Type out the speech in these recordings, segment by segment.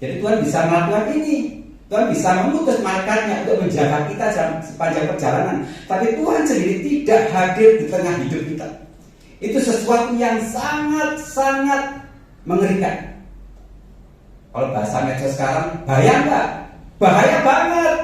Jadi Tuhan bisa melakukan ini. Tuhan bisa memutus malaikatnya untuk menjaga kita sepanjang perjalanan. Tapi Tuhan sendiri tidak hadir di tengah hidup kita. Itu sesuatu yang sangat-sangat mengerikan. Kalau bahasa medsos sekarang, bahaya enggak? Bahaya banget.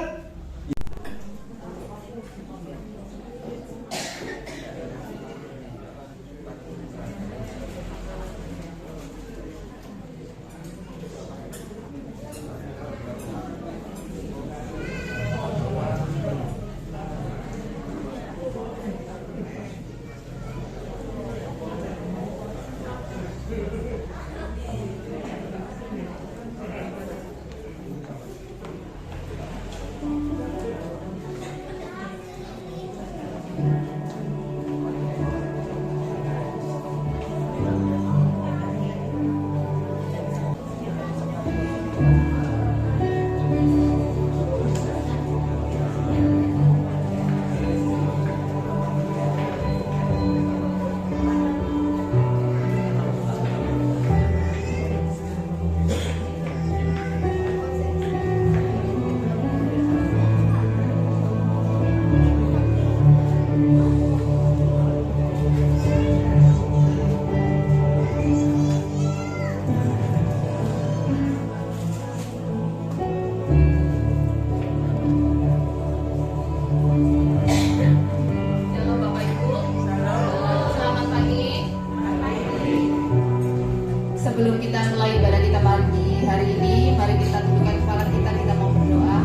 Sebelum kita mulai ibadah kita pagi hari ini, mari kita tundukkan kepala kita mau berdoa.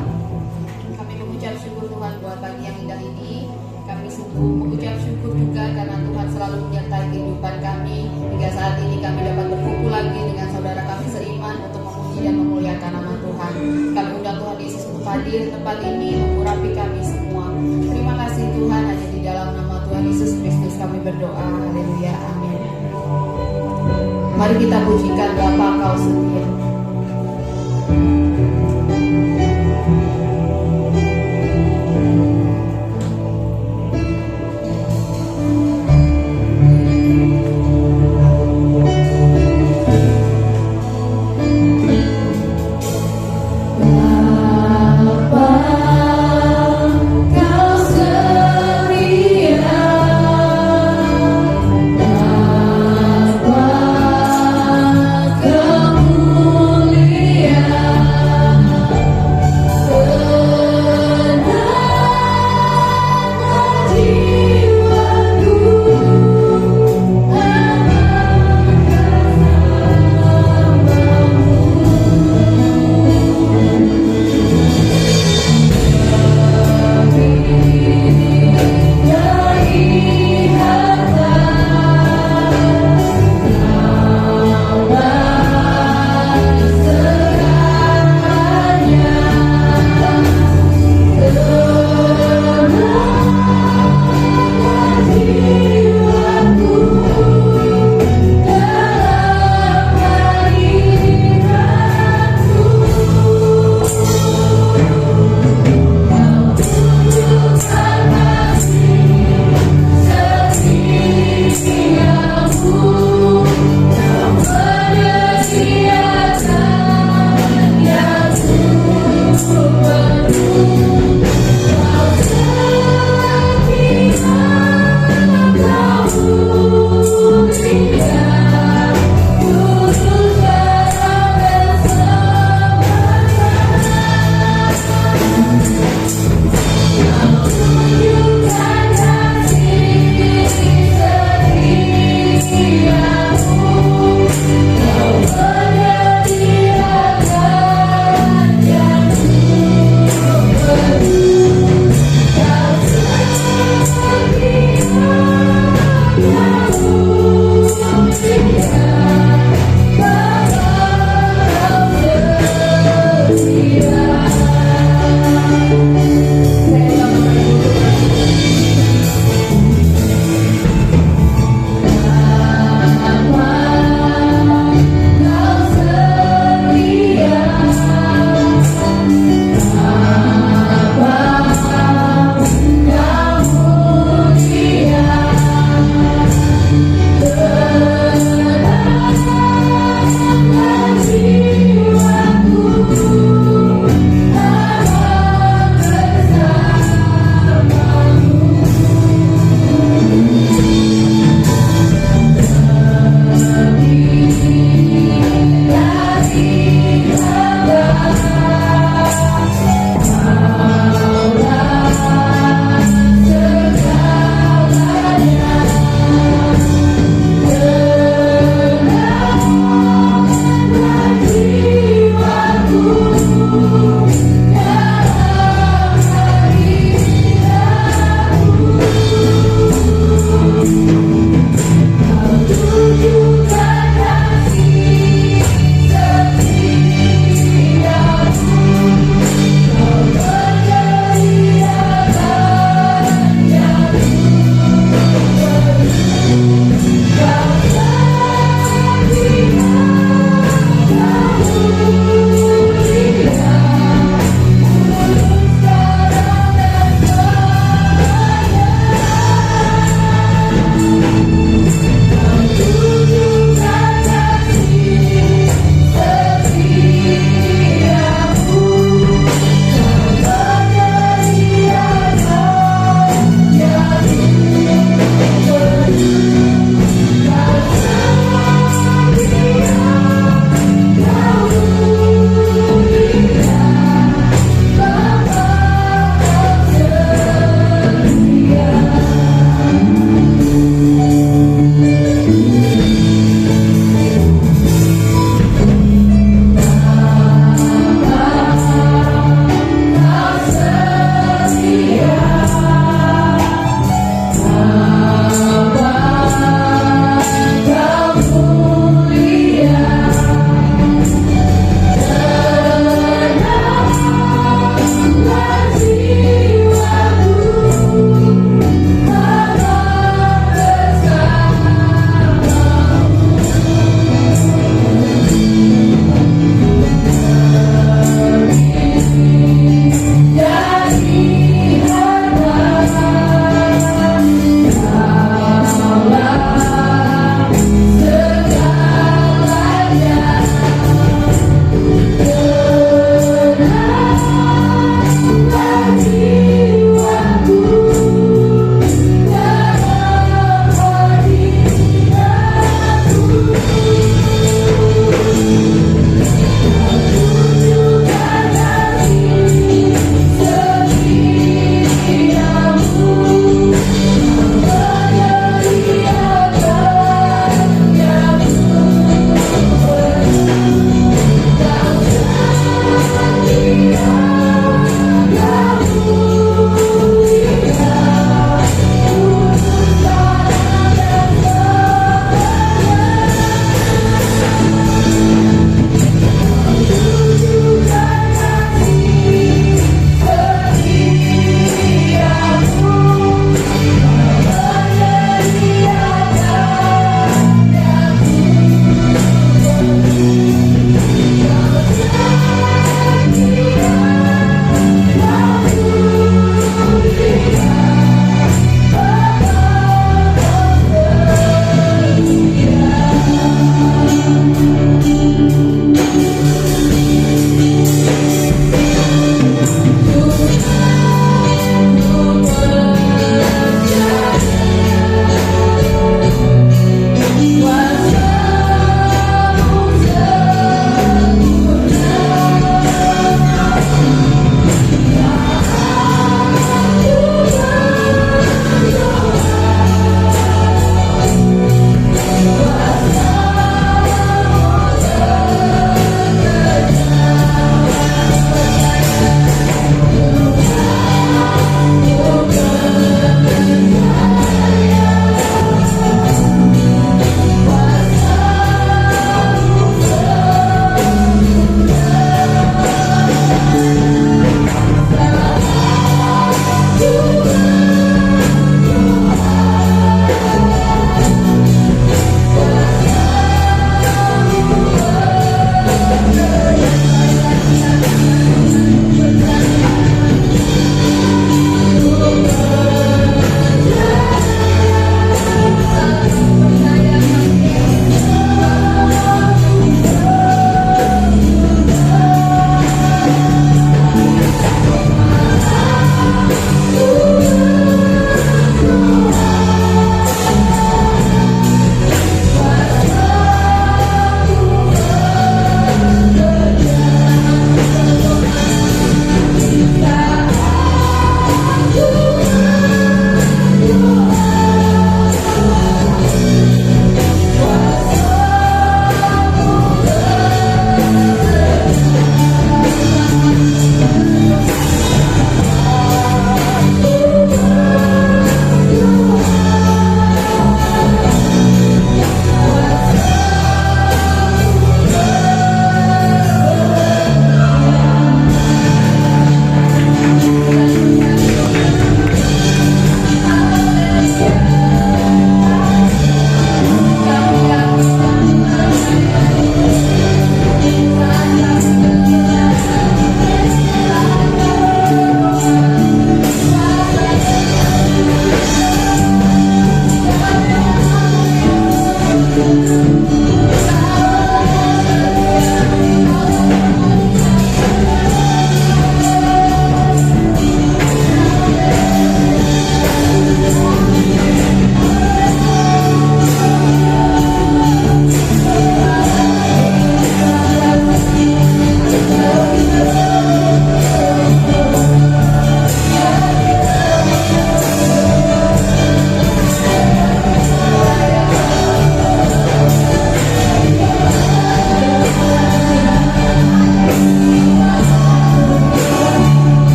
Kami mengucap syukur Tuhan buat pagi yang indah ini. Kami sungguh mengucap syukur juga karena Tuhan selalu menyertai kehidupan kami. Hingga saat ini kami dapat berkumpul lagi dengan saudara kami seiman untuk memuji dan memuliakan nama Tuhan. Kami undang Tuhan Yesus untuk hadir di tempat ini, mengurapi kami semua. Terima kasih Tuhan, hanya di dalam nama Tuhan Yesus Kristus kami berdoa. Haleluya, amin. Mari kita pujikan Bapa Kau setia. Kamu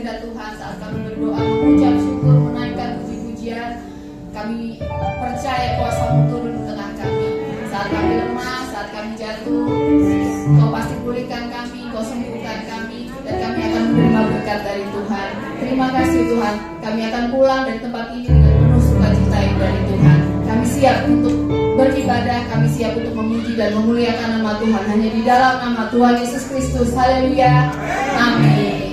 kehendak Tuhan saat kami berdoa, mengucap syukur, menaikkan puji-pujian. Kami percaya kuasa-Mu turun di tengah kami. Saat kami lemah, saat kami jatuh, Kau pasti pulihkan kami, Kau sembuhkan kami, dan kami akan menerima berkat dari Tuhan. Terima kasih Tuhan, kami akan pulang dari tempat ini dengan penuh sukacita yang dari Tuhan. Kami siap untuk beribadah, kami siap untuk memuji dan memuliakan nama Tuhan hanya di dalam nama Tuhan Yesus Kristus. Haleluya, amin.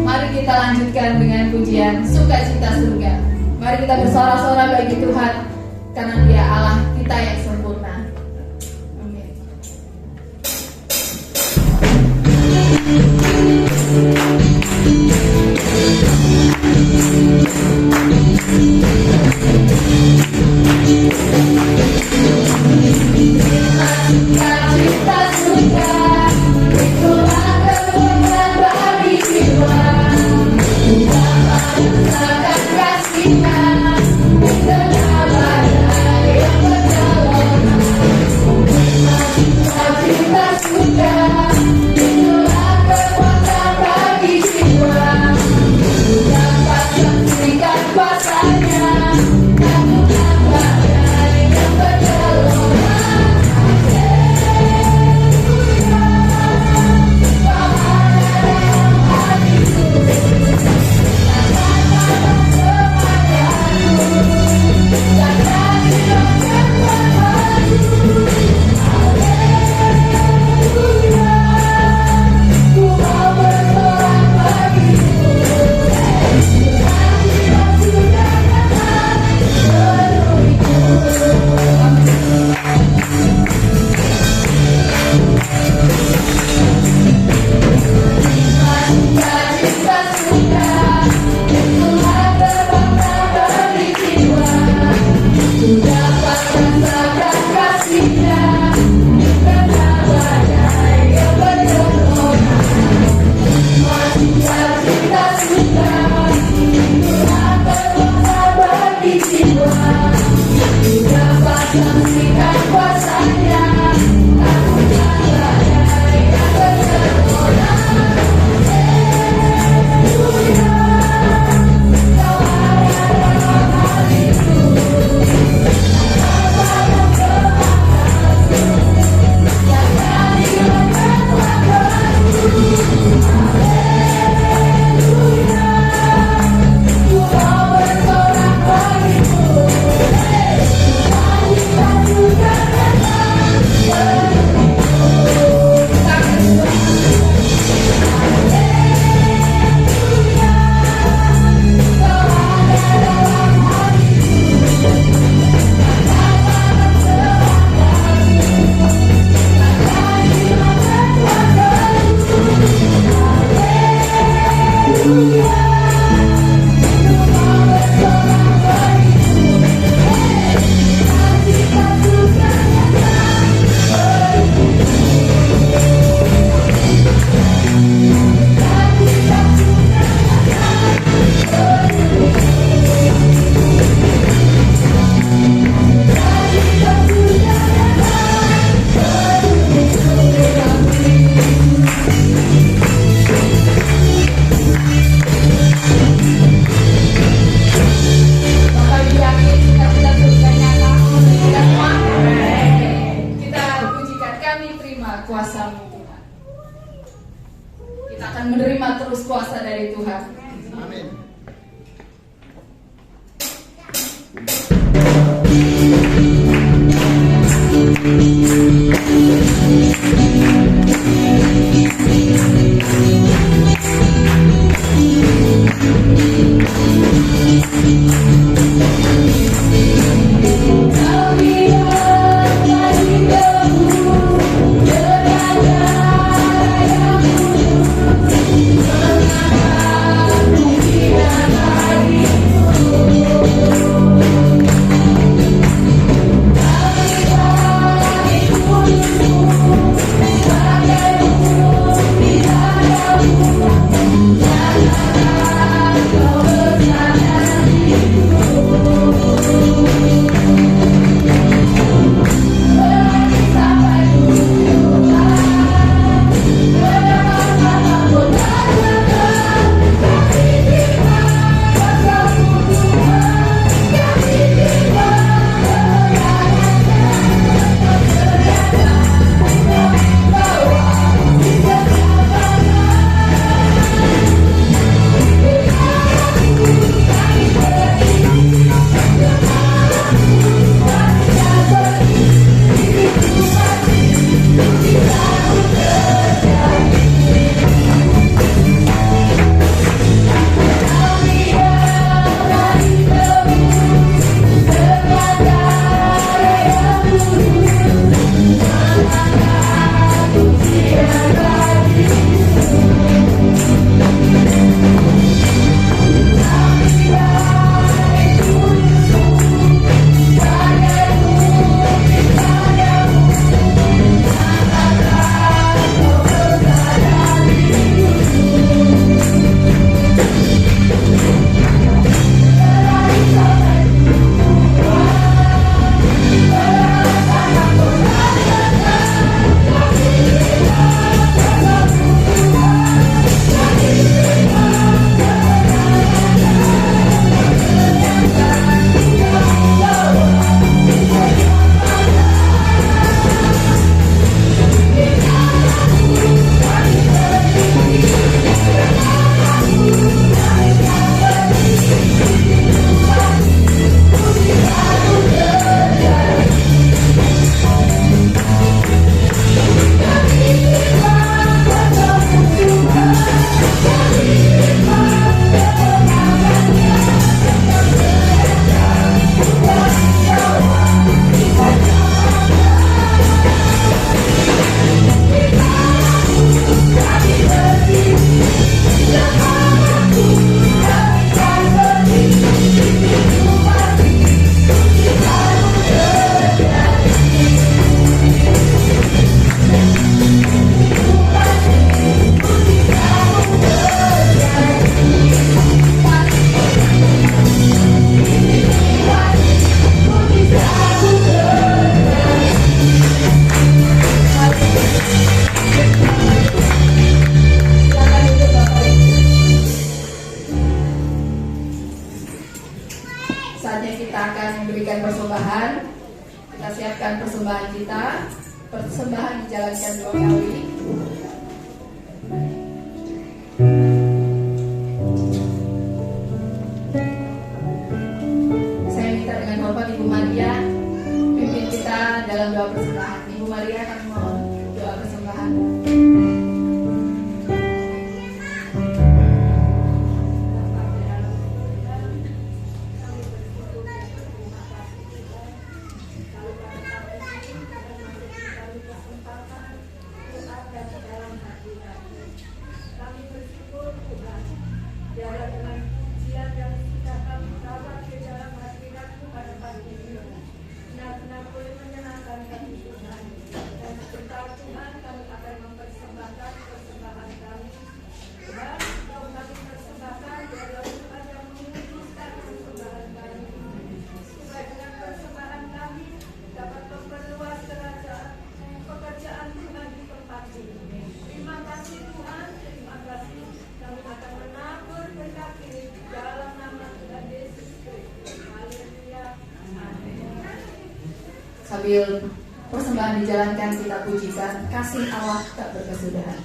Mari kita lanjutkan dengan pujian Sukacita Surga. Mari kita bersorak-sorai bagi Tuhan, karena Dia Allah kita yang sempurna. Amin. Sukacita surga, itulah kemenangan bagi jiwa. Dapat kasih-Nya di tengah badai yang bergelora. Sukacita surga, itulah kekuatan bagi jiwa. Dapat saksikan kuasa-Nya, takutkan badai yang bergelora. Kuasa-Mu Tuhan. Kita akan menerima terus kuasa dari Tuhan. Amin. Kami persembahan dijalankan 2 kali. Saya minta dengan hormat Ibu Maria pimpin kita dalam doa persembahan. Ibu Maria akan mohon doa persembahan. Sambil persembahan dijalankan, kita pujikan kasih Allah tak berkesudahan.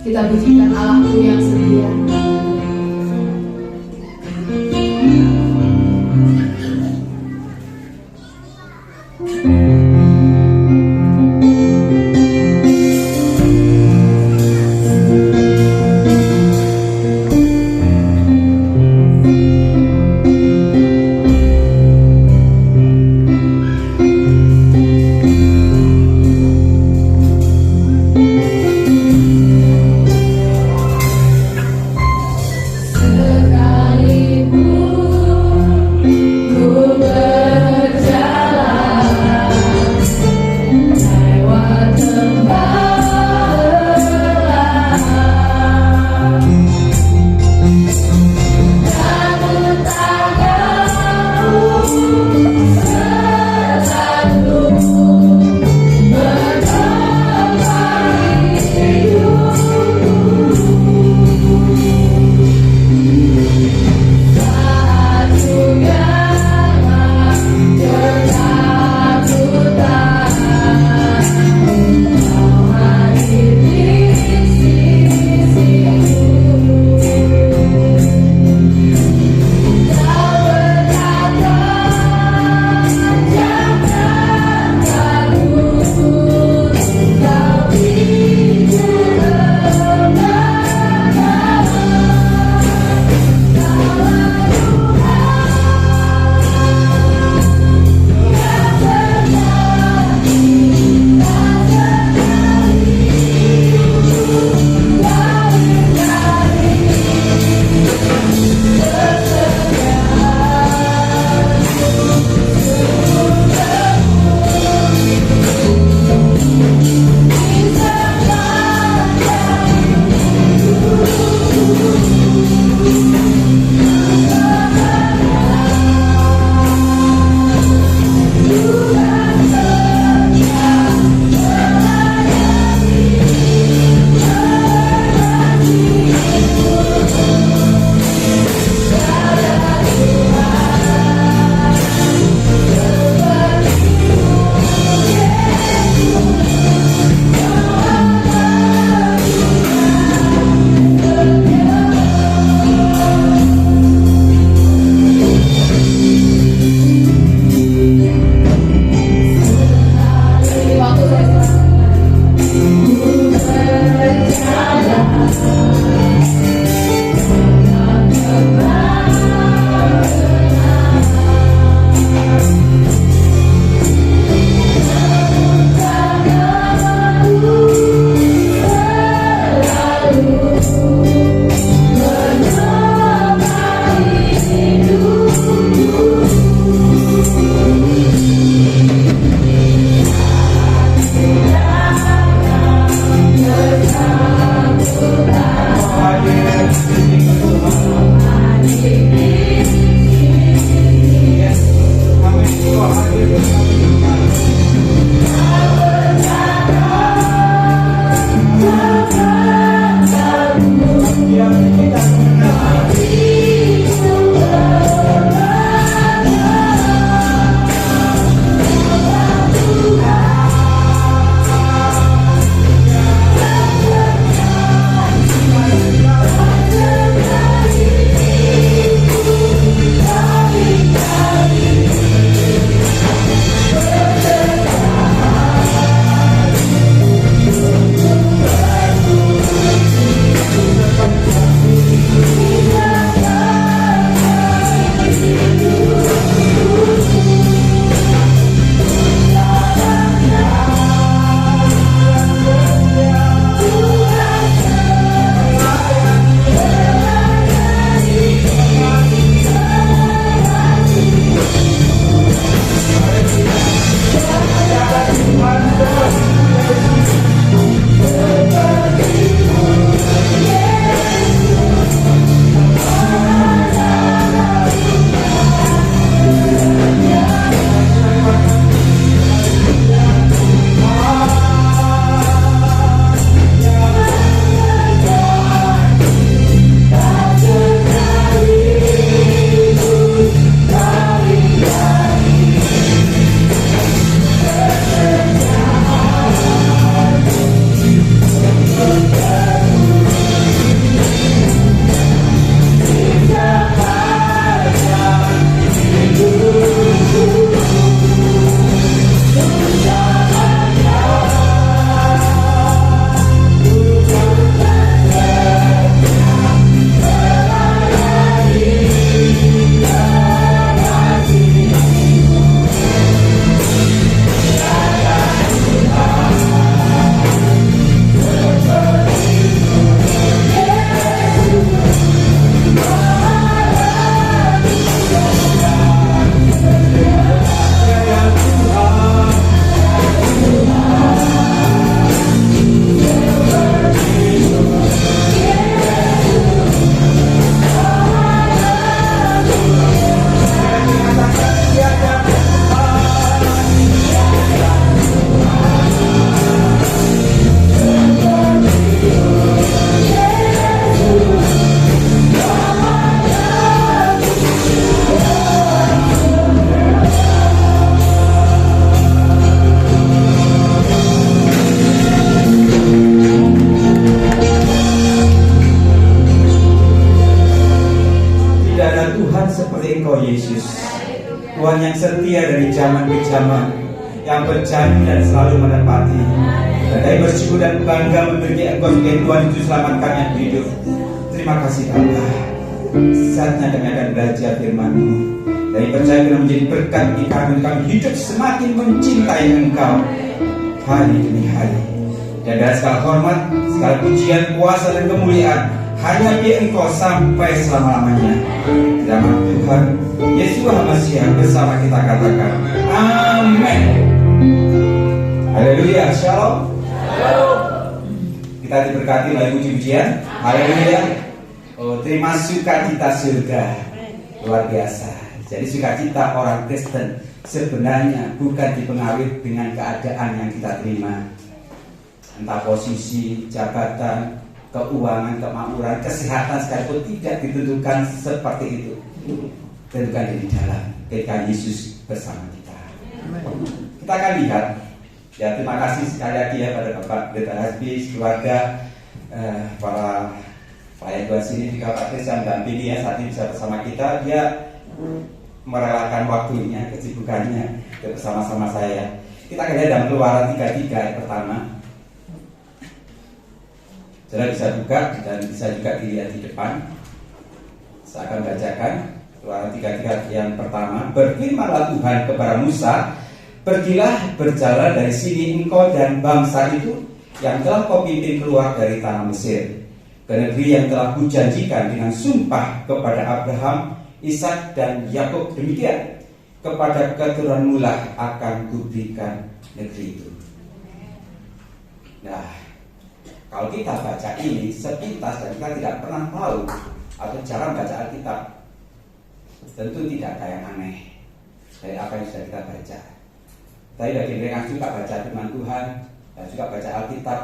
Kita kita pujikan Allahku yang setia. Engkau Yesus, Tuhan yang setia dari zaman ke zaman, yang berjanji dan selalu menepati. Dan kami bersyukur dan bangga memiliki Engkau sebagai Tuhan Juru Selamat kami yang hidup. Terima kasih Allah. Saatnya kami akan belajar firman-Mu. Dari percaya kita menjadi berkat bagi kami hidup semakin mencintai Engkau hari demi hari. Dan dari segala hormat, segala pujian, kuasa dan kemuliaan hanya di Engkau sampai selama-lamanya. Nama Tuhan Yesus Masiah bersama kita katakan amin. Haleluya. Shalom. Kita diberkati oleh puji-pujian. Haleluya. Oh, terima sukacita surga. Luar biasa. Jadi sukacita orang Kristen sebenarnya bukan dipengaruhi dengan keadaan yang kita terima, entah posisi, jabatan, keuangan, kemakmuran, kesehatan sekalipun tidak ditentukan seperti itu. Tentukan di dalam ketika Yesus bersama kita. Kita akan lihat. Ya, terima kasih sekali lagi ya pada Bapak Pendeta Hasbi, keluarga, para pelayan Tuhan sini juga Pak Kris yang mendampingi ya saat ini bisa bersama kita. Dia merelakan waktunya, kesibukannya bersama-sama saya. Kita akan lihat dalam Keluaran 33 ayat pertama. Saudara bisa buka dan bisa juga dilihat di depan. Saya akan bacakan Keluaran 33 yang pertama. Berfirmanlah Tuhan kepada Musa, pergilah berjalan dari sini engkau dan bangsa itu yang telah kau pimpin keluar dari tanah Mesir, ke negeri yang telah kujanjikan dengan sumpah kepada Abraham, Ishak dan Yakub. Demikian kepada keturunanmu lah akan kuberikan negeri itu. Nah, kalau kita baca ini sepintas dan kita tidak pernah tahu atau cara baca Alkitab, tentu tidak ada yang aneh dari apa yang sudah kita baca. Tapi bagi mereka yang suka baca firman Tuhan dan suka baca Alkitab,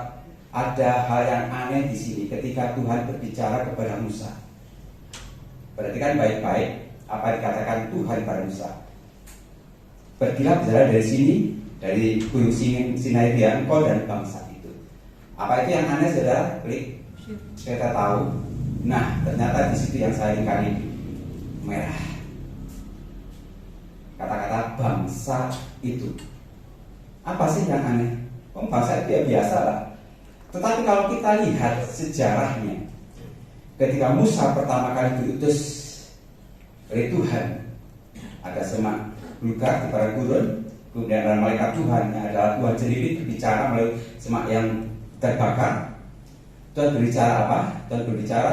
ada hal yang aneh di sini ketika Tuhan berbicara kepada Musa. Perhatikan baik-baik apa yang dikatakan Tuhan kepada Musa. Pergilah berjalan dari sini, dari gunung Sinai engkau dan bangsa itu. Apa itu yang aneh, saudara? Klik. Kita tahu. Nah, ternyata di situ yang saya ingkari merah. Kata-kata bangsa itu. Apa sih yang aneh? Bangsa itu ya biasa lah. Tetapi kalau kita lihat sejarahnya, ketika Musa pertama kali diutus oleh Tuhan, ada semak belukar di padang gurun, kemudian ada malaikat Tuhan yang adalah Tuhan sendiri berbicara melalui semak yang terbakar. Tuhan berbicara apa? Tuhan berbicara,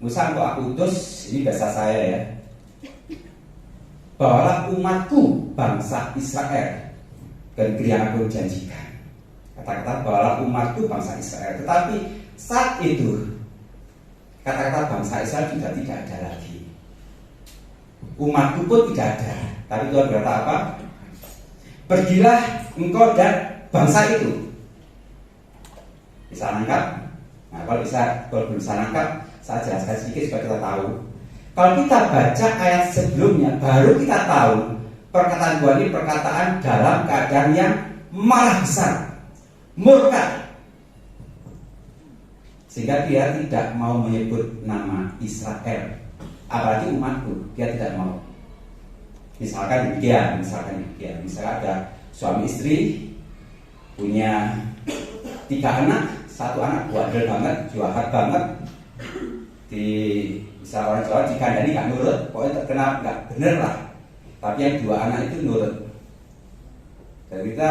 Musa engkau aku utus, ini bahasa saya ya, bawalah umatku bangsa Israel ke negeri yang aku janjikan. Kata-kata bawalah umatku bangsa Israel. Tetapi saat itu kata-kata bangsa Israel sudah tidak ada lagi. Umatku pun tidak ada. Tapi Tuhan berkata apa? Pergilah engkau dan bangsa itu. Bisa nangkap? Nah, kalau belum bisa nangkap, saya jelaskan sedikit supaya kita tahu. Kalau kita baca ayat sebelumnya, baru kita tahu perkataan Tuhan ini perkataan dalam keadaan yang marah besar, murka, sehingga dia tidak mau menyebut nama Israel, apalagi umatku, dia tidak mau. Misalkan demikian, misalkan ada suami istri punya 3 anak, 1 anak bandel banget, jahat banget, di bisa orang Jawa dikandani nggak nurut, pokoknya terkenal nggak bener lah. Tapi yang 2 anak itu nurut. Dan kita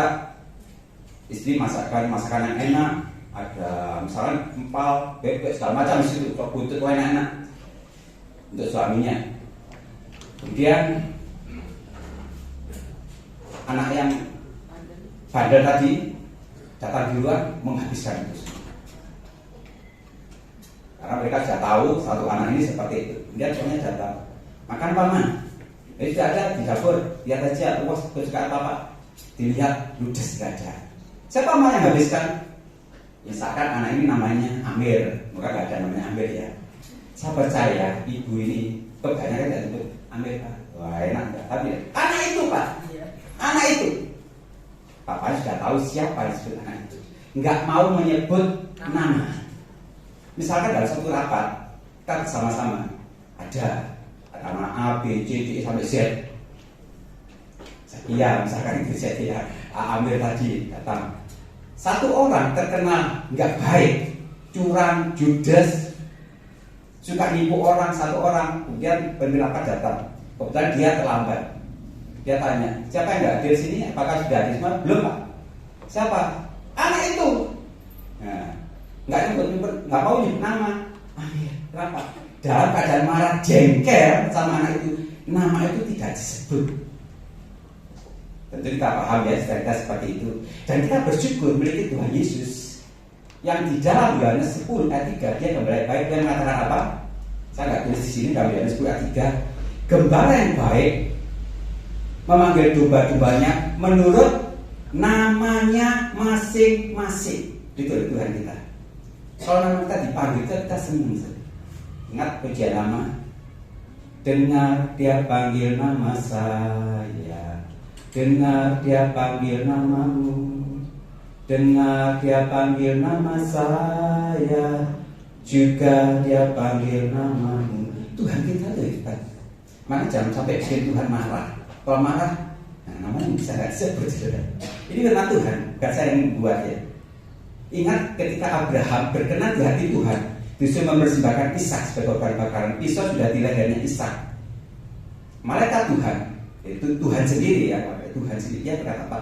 istri masakan yang enak, ada misalnya empal, bebek segala macam di situ, buntut enak-enak untuk suaminya. Kemudian anak yang bandel tadi datang duluan menghabiskan itu. Karena mereka sudah tahu 1 anak ini seperti itu. Dia punya datang, makan apa mah? Tidak ada di dapur, lihat aja, wah kesukaan Pak. Dilihat, ludes tidak ada. Siapa mah yang habiskan? Misalkan anak ini namanya Amir, maka tidak ada namanya Amir ya. Saya percaya ibu ini kebanyakan tidak sebut Amir Pak. Wah enak enggak? Tapi anak itu Pak, anak itu. Bapak sudah tahu siapa yang disebut anak itu. Enggak mau menyebut nama. Misalkan dalam satu rapat, kita bersama-sama ada karena A, B, C, D sampai Z. Iya, misalkan itu Z ya, Amir tadi datang. Satu orang terkenal nggak baik, curang, judes, suka nipu orang, satu orang, kemudian penerapan datang. Kemudian dia terlambat. Dia tanya, siapa yang nggak hadir sini? Apakah sudah hadir semua? Belum, Pak. Siapa? Anak itu. Nah, nggak mau nyebut nama. Amir, kenapa? Dalam keadaan marah, jengkel sama anak itu, nama itu tidak disebut. Tentu kita paham ya cerita seperti itu. Dan kita bersyukur memiliki Tuhan Yesus yang di dalam Yohanes 10 ayat 3 dia gembala baik. Dia mengatakan apa? Saya nggak tulis di sini dalam Yohanes 10 ayat 3. Gembala yang baik memanggil domba-dombanya menurut namanya masing-masing. Itu Tuhan kita. Kalau nama kita dipanggil kita senang. Ingat pujian nama. Dengar dia panggil nama saya. Dengar dia panggil namamu. Dengar dia panggil nama saya. Juga dia panggil namamu. Tuhan kita itu hebat. Maka jangan sampai bikin Tuhan marah. Kalau marah, nah namanya bisa gak disebut. Ini firman Tuhan, gak saya yang membuat ya. Ingat ketika Abraham berkenan di hati Tuhan, disuruh mempersembahkan Ishak sebagai korban bakaran. Pisau sudah di lehernya Ishak. Malaikat Tuhan, itu Tuhan sendiri ya, Tuhan sendiri dia berkata apa?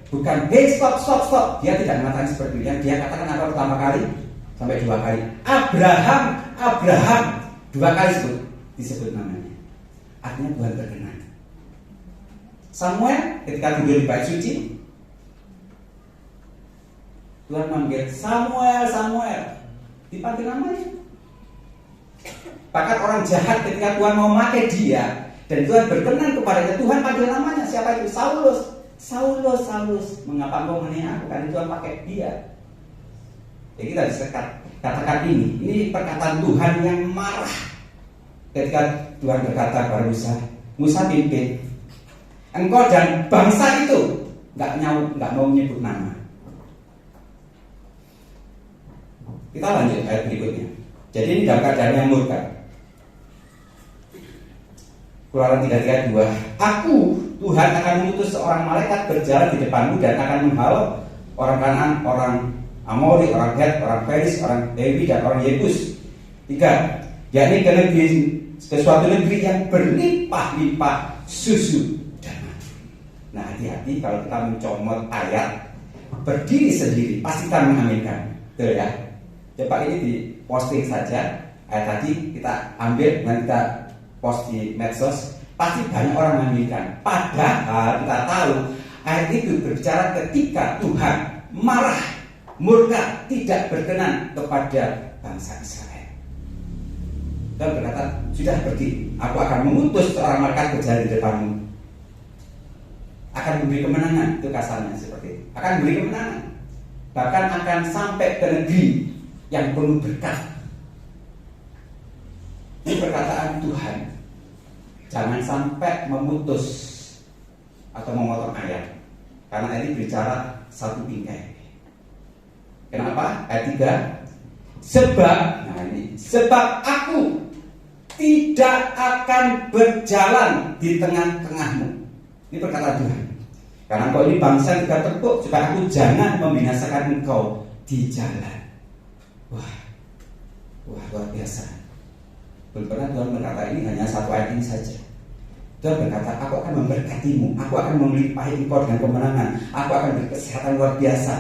Bukan, hey stop. Dia tidak mengatakan seperti itu. Dia katakan apa pertama kali sampai 2 kali. Abraham 2 kali disebut namanya. Artinya Tuhan berkenan. Samuel ketika duduk di bait suci, Tuhan manggil Samuel, dipanggil namanya. Bahkan orang jahat ketika Tuhan mau memakai dia dan Tuhan berkenan kepadanya, Tuhan panggil namanya. Siapa itu? Saulus, mengapa engkau menghina aku? Karena Tuhan pakai dia. Jadi kita bisa katakan ini perkataan Tuhan yang marah ketika Tuhan berkata kepada Musa pimpin engkau dan bangsa itu, nggak mau menyebut nama. Kita lanjut ayat berikutnya. Jadi ini dalam keadaan yang murka. Keluaran 3:32. Aku Tuhan akan mengutus seorang malaikat berjalan di depanmu dan akan menghalau orang Kanaan, orang Amori, orang Het, orang Feris, orang Lewi dan orang Yebus. 3. Yakni ke suatu negeri yang berlimpah-limpah susu dan madu. Nah, hati-hati kalau kita mencomot ayat berdiri sendiri, pasti kita mengaminkan. Betul ya? Coba ini di posting saja. Ayat tadi kita ambil dan kita post di medsos, pasti banyak orang mengaminkan. Padahal kita tahu ayat itu berbicara ketika Tuhan marah, murka, tidak berkenan kepada bangsa Israel. Dan berkata, sudah pergi, aku akan mengutus seorang malaikat berjalan di depanmu. Akan memberi kemenangan, itu kasarnya seperti itu. Akan memberi kemenangan. Bahkan akan sampai ke negeri yang penuh berkat. Ini perkataan Tuhan. Jangan sampai memutus atau memotong ayat. Karena ini bicara satu bingkai. Kenapa? Ayat 3. Sebab aku tidak akan berjalan di tengah-tengahmu. Ini perkataan Tuhan. Karena engkau ini bangsa yang tidak tepuk, supaya aku jangan membinasakan engkau di jalan. Wah, luar biasa. Belum pernah Tuhan berkata ini hanya satu ayat ini saja. Tuhan berkata, aku akan memberkatimu, aku akan melimpahi engkau dengan kemenangan, aku akan berkesehatan luar biasa.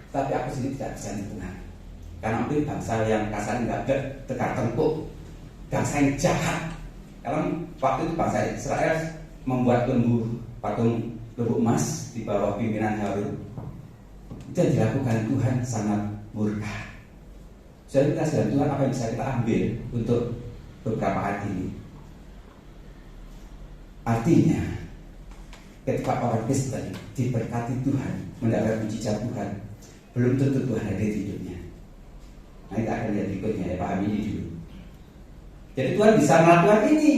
Tapi aku sendiri tidak bisa ditenang. Karena itu bangsa yang kasar nggak ada tegak tengkuk, bangsa yang jahat. Karena waktu itu bangsa Israel membuat patung lembu emas di bawah pimpinan Harun. Itu yang dilakukan Tuhan sangat murka. Jadi kita sedang Tuhan apa yang bisa kita ambil untuk beberapa ayat ini. Artinya ketika orang Kristen diberkati Tuhan, mendapat mujizat Tuhan, belum tentu Tuhan ada di hidupnya. Nah, kita akan lihat berikutnya ya, pahami ini dulu. Jadi Tuhan bisa melakukan ini.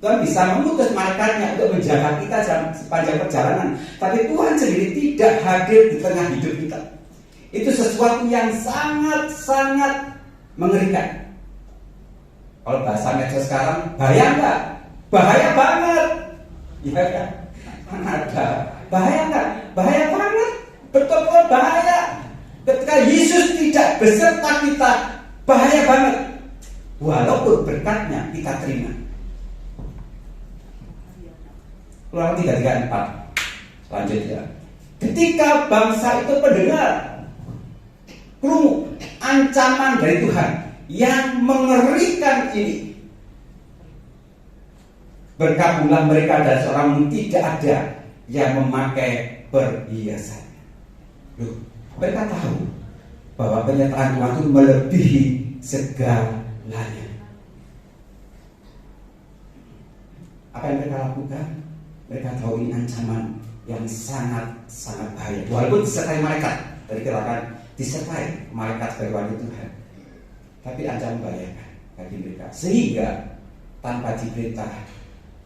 Tuhan bisa memutus malaikatnya untuk menjaga kita sepanjang perjalanan. Tapi Tuhan sendiri tidak hadir di tengah hidup kita. Itu sesuatu yang sangat-sangat mengerikan. Kalau bahasa medsos sekarang, bayang nggak? Bahaya banget. Ya kan? Ada. Bahaya nggak? Bahaya banget. Betul-betul bahaya. Ketika Yesus tidak beserta kita, bahaya banget. Walaupun berkatnya kita terima. Ulangan 3:4. Selanjutnya, ketika bangsa itu mendengar ancaman dari Tuhan yang mengerikan ini, berkabunglah mereka dan seorang pun tidak ada yang memakai perhiasan. Loh, mereka tahu bahwa penyertaan Tuhan itu melebihi segalanya. Apa yang mereka lakukan? Mereka tahu ini ancaman yang sangat bahaya. Walaupun disertai malaikat, tadi katakan disertai malaikat sebagai wali Tuhan, tapi ancaman bahaya bagi mereka. Sehingga tanpa diperintah,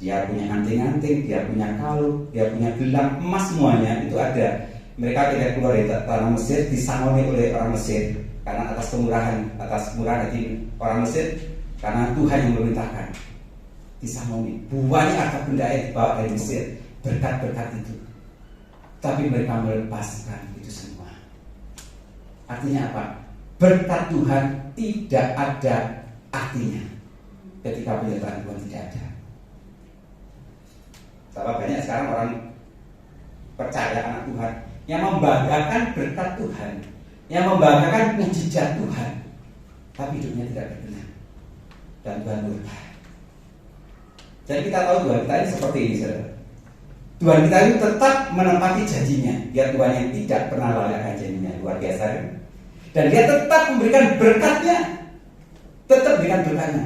dia punya anting-anting, dia punya kalung, dia punya gelang emas, semuanya itu ada. Mereka tidak keluar dari tanah Mesir, disangoni oleh orang Mesir karena atas kemurahan hati orang Mesir, karena Tuhan yang memerintahkan. Disangoni, banyak harta benda yang dibawa dari Mesir, berkat-berkat itu. Tapi mereka melepaskan itu semua. Artinya apa? Berkat Tuhan tidak ada artinya ketika penyertaan Tuhan tidak ada. Betapa banyak sekarang orang percaya anak Tuhan yang membanggakan berkat Tuhan, yang membanggakan mujizat Tuhan, tapi hidupnya tidak berkenan dan Tuhan murka. Jadi kita tahu Tuhan kita ini seperti ini, saudara. Tuhan kita ini tetap menepati janjinya. Dia Tuhan yang tidak pernah lalaikan janjinya, luar biasa kan? Dan dia tetap memberikan berkatnya,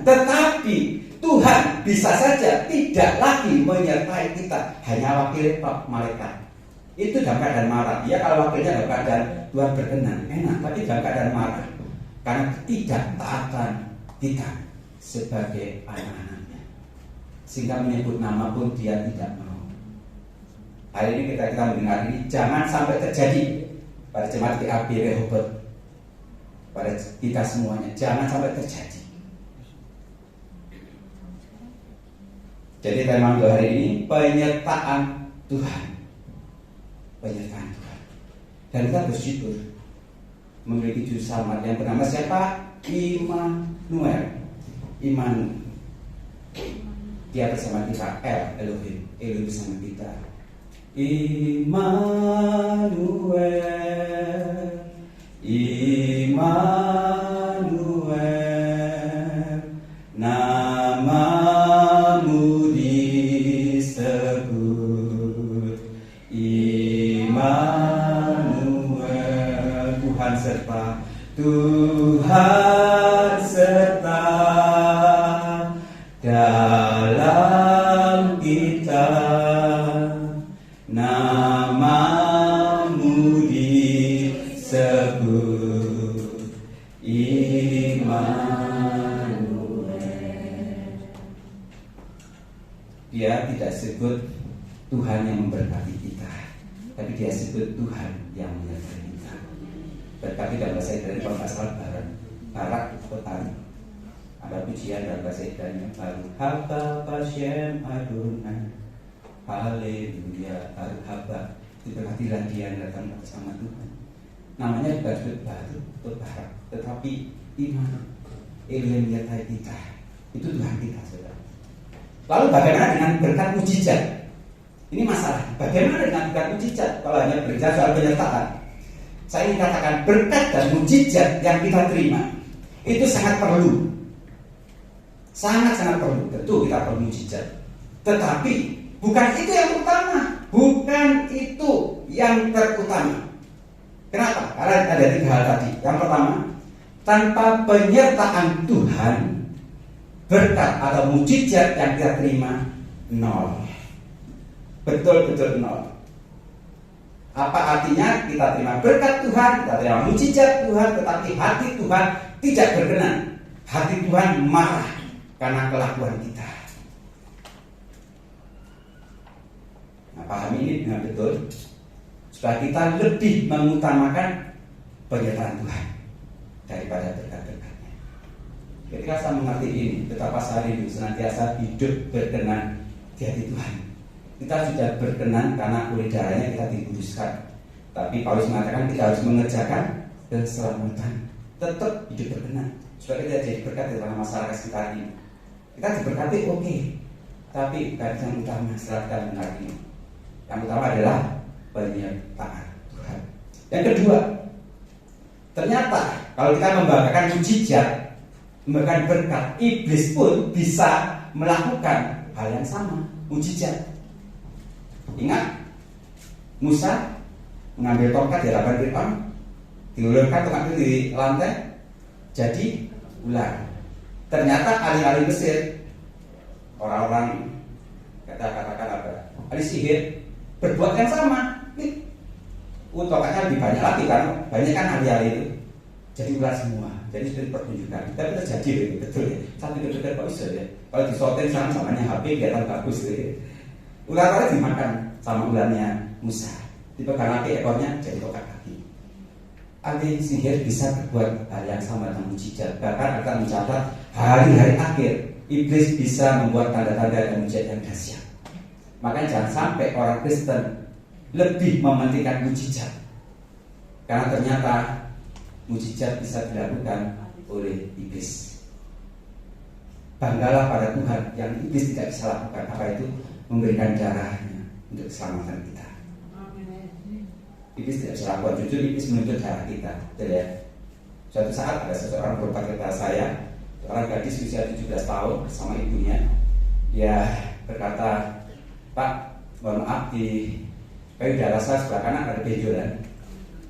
Tetapi Tuhan bisa saja tidak lagi menyertai kita, hanya wakil malaikat. Itu dalam keadaan marah. Ya, kalau wakilnya dalam keadaan Tuhan berkenan, enak. Tapi dalam keadaan marah karena ketidaktaatan kita sebagai anak-anaknya, sehingga menyebut nama pun dia tidak mau. Hari ini kita mendengar ini, jangan sampai terjadi pada jemaat PAB Rehoboth, pada kita semuanya, jangan sampai terjadi. Jadi tema untuk hari ini penyertaan Tuhan, penyertaan Tuhan. Dan kita bersyukur memiliki juru selamat yang bernama siapa? Immanuel. Dia bersama kita, Elohim bersama kita. Immanuel, namamu disebut. Immanuel, Tuhan serta dalam kita. Namamu disebut, Immanuel. Dia tidak sebut Tuhan yang memberkati kita, tapi dia sebut Tuhan yang menyertai kita. Berkati dalam bahasa Ibrani kalau nggak salah barak petani. Ada pujian dalam bahasa Ibrani baru Haba Bashem Adonai. Haleluya, Haba. Itu kehadiran dia yang datang bersama Tuhan. Namanya baru barak, tetapi iman yang menyertai kita. Itu Tuhan kita, saudara. Lalu bagaimana dengan berkat mujizat? Ini masalah. Bagaimana dengan berkat mujizat? Kalau hanya berbicara soal penyertaan, saya ingin katakan berkat dan mujizat yang kita terima itu sangat perlu, sangat perlu. Tentu kita perlu mujizat, tetapi bukan itu yang utama, bukan itu yang terutama. Kenapa? Karena ada 3 hal tadi. Yang pertama, tanpa penyertaan Tuhan, berkat atau mujizat yang kita terima nol. Betul-betul nol. Apa artinya kita terima berkat Tuhan, kita terima mujizat Tuhan, tetapi hati Tuhan tidak berkenan. Hati Tuhan marah karena kelakuan kita. Nah, pahami ini dengan betul supaya kita lebih mengutamakan penyertaan Tuhan daripada berkat-berkatnya. Ketika saya mengerti ini, betapa saya rindu senantiasa hidup berkenan di hati Tuhan. Kita sudah berkenan karena oleh darahnya kita dikuduskan. Tapi Paulus mengatakan kita harus mengerjakan keselamatan, tetap hidup berkenan supaya kita jadi berkat di tengah masyarakat sekitar ini. Kita diberkati oke, tapi bukan yang utama setelah kita mengerti ini. Yang utama adalah banyak taat Tuhan. Yang kedua, ternyata kalau kita membanggakan mujizat, memberikan berkat, iblis pun bisa melakukan hal yang sama, mujizat. Ingat, Musa mengambil tongkat di hadapan Fir'aun, diulurkan tongkat itu di lantai, jadi ular. Ternyata ahli-ahli Mesir, orang-orang katakan apa, ahli sihir, berbuat yang sama. Tongkatnya lebih banyak lagi karena banyak kan ahli-ahli itu, jadi ular semua. Jadi seperti pertunjukan, tapi terjadi betul ya. Sampai betul-betul kok bisa ya. Kalau disortir sama-samanya HP kelihatan bagus ya. Ular-ular dimakan sama ularnya Musa, dipegang lagi ekornya jadi tongkat kaki. Ahli sihir bisa berbuat hal yang sama dengan mujizat. Bahkan akan mencatat hari-hari akhir iblis bisa membuat tanda-tanda dan mujizat yang dahsyat. Makanya jangan sampai orang Kristen lebih mementingkan mujizat, karena ternyata mujizat bisa dilakukan oleh iblis. Banggalah pada Tuhan yang iblis tidak bisa lakukan. Apa itu? Memberikan darahnya untuk keselamatan kita. Iblis tidak bisa lakukan. Jujur iblis menuntut darah kita. Betul ya? Suatu saat ada seseorang berobat kepada saya, seorang gadis usia 17 tahun bersama ibunya. Dia berkata, "Pak, mohon maaf, di payudara saya sebelah kanan ada benjolan.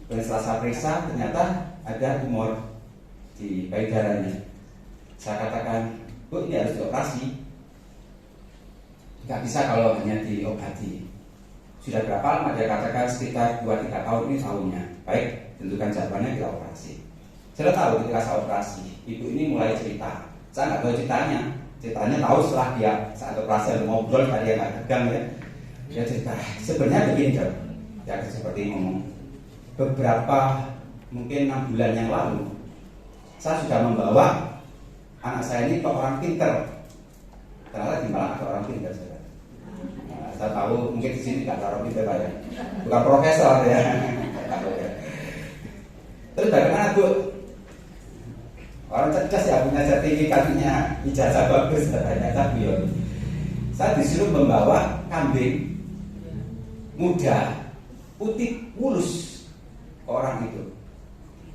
Dan setelah saya periksa ternyata ada tumor di payudaranya." Saya katakan, "Bu, ini harus dioperasi. Nggak bisa kalau hanya diobati." Sudah berapa lama? Dia katakan sekitar 2-3 tahun ini tahunnya. Baik, tentukan jadwalnya, kita operasi. Saya tahu ketika saya operasi, ibu ini mulai cerita. Saya nggak tahu ceritanya. Ceritanya tahu setelah dia saat operasi ada ngobrol, tadi dia nggak tegang ya. Dia cerita, sebenarnya begini dok. Dia seperti ngomong, beberapa mungkin 6 bulan yang lalu, saya sudah membawa anak saya ini ke orang pinter. Ternyata di Malang ada orang pinter. Saya tahu mungkin di sini tidak ada orang pinter ya, bukan profesor ya. Terus bagaimana Bu? Orang cerdas ya, punya sertifikatnya, ijazah bagus katanya. Tapi saya disuruh membawa kambing muda, putih, mulus ke orang itu.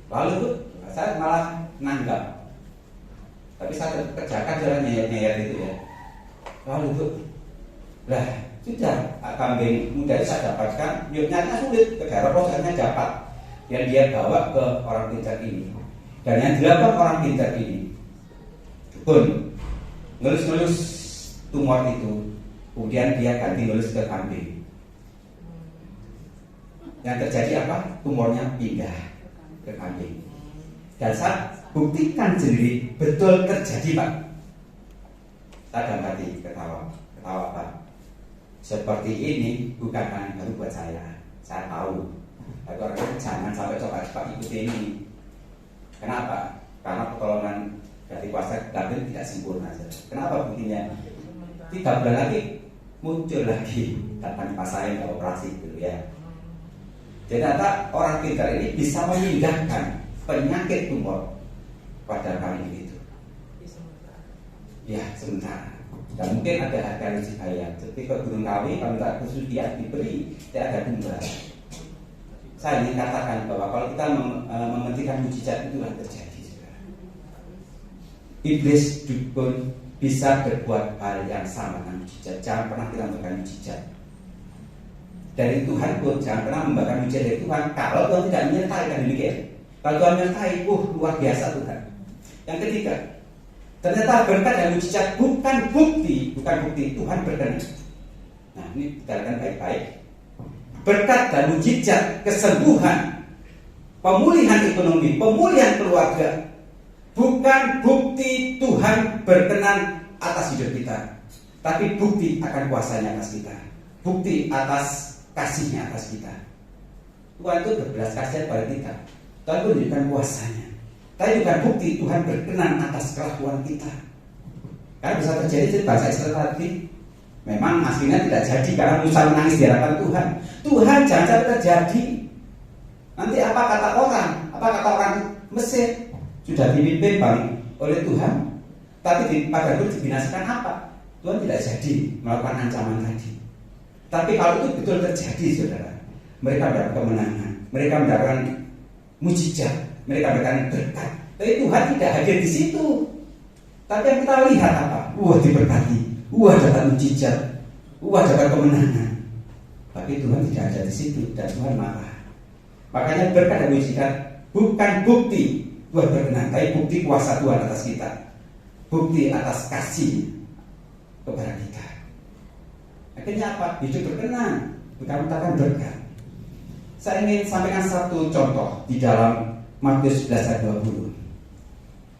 Lalu saya malah nanggap, tapi saya kerjakan jalan nyayat-nyayat itu ya. Lalu lah sudah kambing muda itu saya dapatkan, nyatanya sulit, ke daerah prosesnya dapat, yang dia bawa ke orang pintar ini. Dan yang dilakukan orang pintar ini pun ngelus-ngelus tumor itu, kemudian dia ganti ngelus ke kambing. Yang terjadi apa? Tumornya pindah ke kambing. Dan saya buktikan sendiri betul terjadi Pak. Saya dalam hati ketawa Pak. Seperti ini bukan hal yang baru buat saya tahu. Tapi orang jangan sampai coba ikuti ini. Kenapa? Karena pertolongan dari kuasa Tuhan tidak sempurna. Kenapa buktinya? 3 bulan lagi muncul lagi kapan pasain operasi dulu ya. Jadi ternyata orang pintar ini bisa memindahkan penyakit tumor pada kami itu. Ya sementara. Dan mungkin ada harga rezeki bayar. Seperti ke Gunung Kawi, kalau tak khusus dia diberi, tidak ada tunggal. Saya ingin katakan bahwa kalau kita mementingkan mujizat itu yang terjadi. Iblis pun bisa berbuat hal yang sama dengan mujizat. Jangan pernah kita memberikan mujizat dari Tuhan pun, jangan pernah memberikan mujizat dari Tuhan kalau Tuhan tidak menyertai. Dan demikian, kalau Tuhan menyertai, luar biasa Tuhan. Yang ketiga, ternyata berkat dan mujizat bukan bukti Tuhan berkenan. Nah ini dikatakan baik-baik. Berkat dan mujizat, kesembuhan, pemulihan ekonomi, pemulihan keluarga, bukan bukti Tuhan berkenan atas hidup kita, tapi bukti akan kuasanya atas kita, bukti atas kasihnya atas kita. Tuhan itu berbelas kasihan pada kita. Tuhan menunjukkan kuasanya. Tapi bukan bukti Tuhan berkenan atas kelakuan kita. Karena bisa terjadi bahasa Israel tadi, memang aslinya tidak jadi karena Musa menangis di hadapan Tuhan. Tuhan jangan sampai terjadi. Nanti apa kata orang? Apa kata orang Mesir? Sudah dipimpin oleh Tuhan, tapi di padang gurun dibinasakan apa? Tuhan tidak jadi melakukan ancaman tadi. Tapi kalau itu betul terjadi, saudara, mereka mendapat kemenangan, mereka mendapatkan mujizat, mereka mendapatkan berkat. Tapi Tuhan tidak hadir di situ. Tapi yang kita lihat apa? Wah, diberkati, wah dapat mujizat, wah dapat kemenangan. Tapi Tuhan tidak ada di situ dan Tuhan marah. Makanya berkat dan mujizat bukan bukti Tuhan berkenan, tapi bukti kuasa Tuhan atas kita, bukti atas kasih kepada kita. Akhirnya apa? Hidup berkenan, bukan mengatakan berkat. Saya ingin sampaikan satu contoh di dalam Matius 11 ayat 20.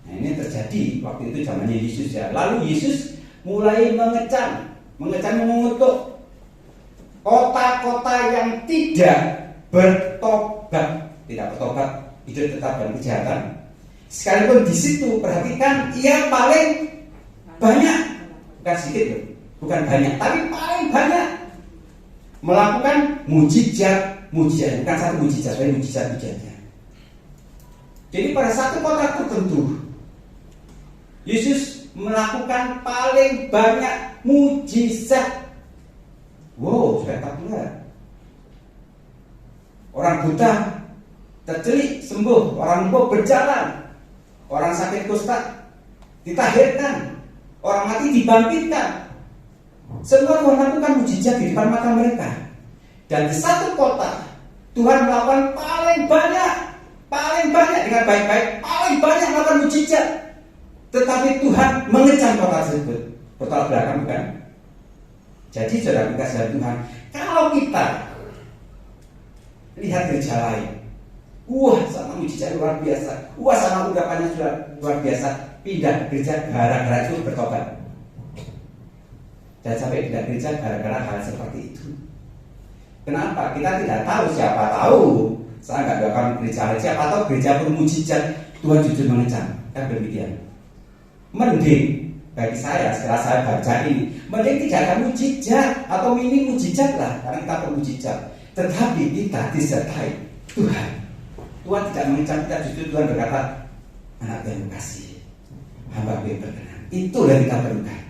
Nah, ini terjadi waktu itu zamannya Yesus ya. Lalu Yesus mulai mengutuk kota-kota yang tidak bertobat, hidup tetap dalam kejahatan. Sekalipun di situ perhatikan, ia paling banyak, bukan sedikit, bukan banyak, tapi paling banyak melakukan mujizat, bukan satu mujizat, tapi mujizatnya. Jadi pada satu kota tertentu, Yesus melakukan paling banyak mujizat. Wow, spektakuler. Orang buta tercelik sembuh, orang lumpuh berjalan, orang sakit kusta ditahirkan, orang mati dibangkitkan. Semua Tuhan lakukan mujizat di depan mata mereka. Dan di satu kota Tuhan melakukan paling banyak dengan baik-baik, paling banyak melakukan mujizat. Tetapi Tuhan mengecam kota tersebut. Bertolak belakang bukan? Jadi saudara kasih Tuhan, kalau kita lihat gereja lain, wah sama mujizat luar biasa, wah sama ungkapannya sudah luar biasa, pindah gereja gara-gara itu bertobat. Dan sampai pindah gereja gara-gara hal seperti itu. Kenapa? Kita tidak tahu, siapa tahu saya nggak doakan gereja lain, siapa tahu gereja pun mujizat, Tuhan jujur mengecam. Kan demikian. Mending bagi saya setelah saya baca ini, mending tidak ada mujizat atau minim mujizat lah, karena kita perlu mujizat. Tetapi kita disertai Tuhan. Tuhan tidak mengecam kita, justru Tuhan berkata, anak yang kasih, hamba yang berkenan. Itulah yang kita perlukan.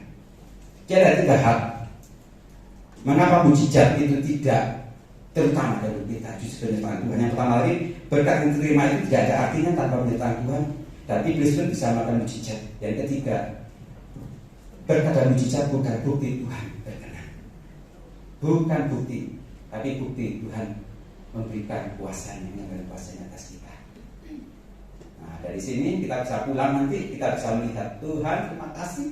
Jadi ada tiga hal. Mengapa mujizat itu tidak terutama dari kita, justru penyertaan Tuhan. Yang pertama lagi, berkat yang diterima itu tidak ada artinya tanpa penyertaan Tuhan. Dan iblis pun bisa melakukan mujizat. Yang ketiga, berkat dan mujizat bukan bukti Tuhan berkenan. Bukan bukti, tapi bukti Tuhan memberikan kuasanya dan kuasanya atas kita. Nah, dari sini kita bisa pulang nanti, kita bisa melihat Tuhan, terima kasih.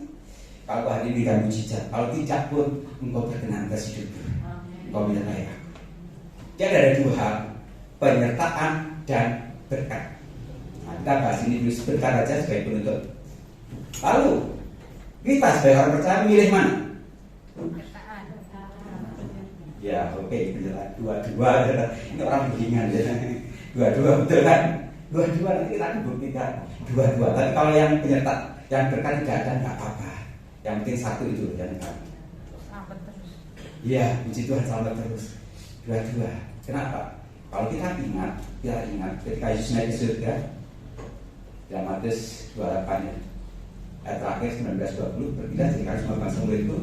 Kalau Tuhan ini berikan mujizat, kalau tidak pun engkau berkenan atas hidupku. Engkau menyertai aku. Jadi ada dua hal, penyertaan dan berkat. Nah, kita bahas ini dulu sebentar aja sebagai penutup. Lalu kita sebagai orang percaya milih mana? Ya oke, penyertaan dua-dua. Ini orang beginian ya. Dua-dua betul kan? Dua-dua nanti kita buktikan dua-dua. Tapi kalau yang penyertaan, yang berkat tidak ada, nggak apa-apa. Yang penting satu itu yang kami. Iya, puji Tuhan selamat terus. Dua-dua. Kenapa? Kalau kita ingat ketika Yesus naik ke surga, dalam Matius 28 ya, ayat terakhir 19-20, berpindah jadi kami semua bangsa murid itu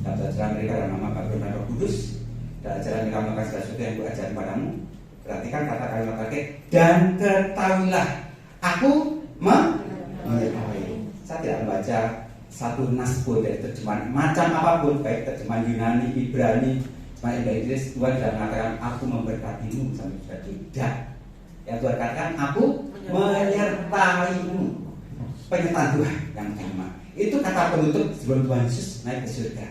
dan ajaran mereka dalam nama Bapa dan Roh Kudus, dan ajaran mereka melakukan segala sesuatu yang kuajarkan padamu. Perhatikan kata kalimat terakhir, dan ketahuilah aku mengetahui. Saya tidak membaca satu nas pun dari terjemahan macam apapun, baik terjemahan Yunani, Ibrani, terjemahan Inggris. Tuhan tidak mengatakan aku memberkatimu sampai sudah tidak. Yang Tuhan katakan aku menyertaimu. Penyertaan Tuhan yang pertama. Itu kata penutup sebelum Tuhan Yesus naik ke surga.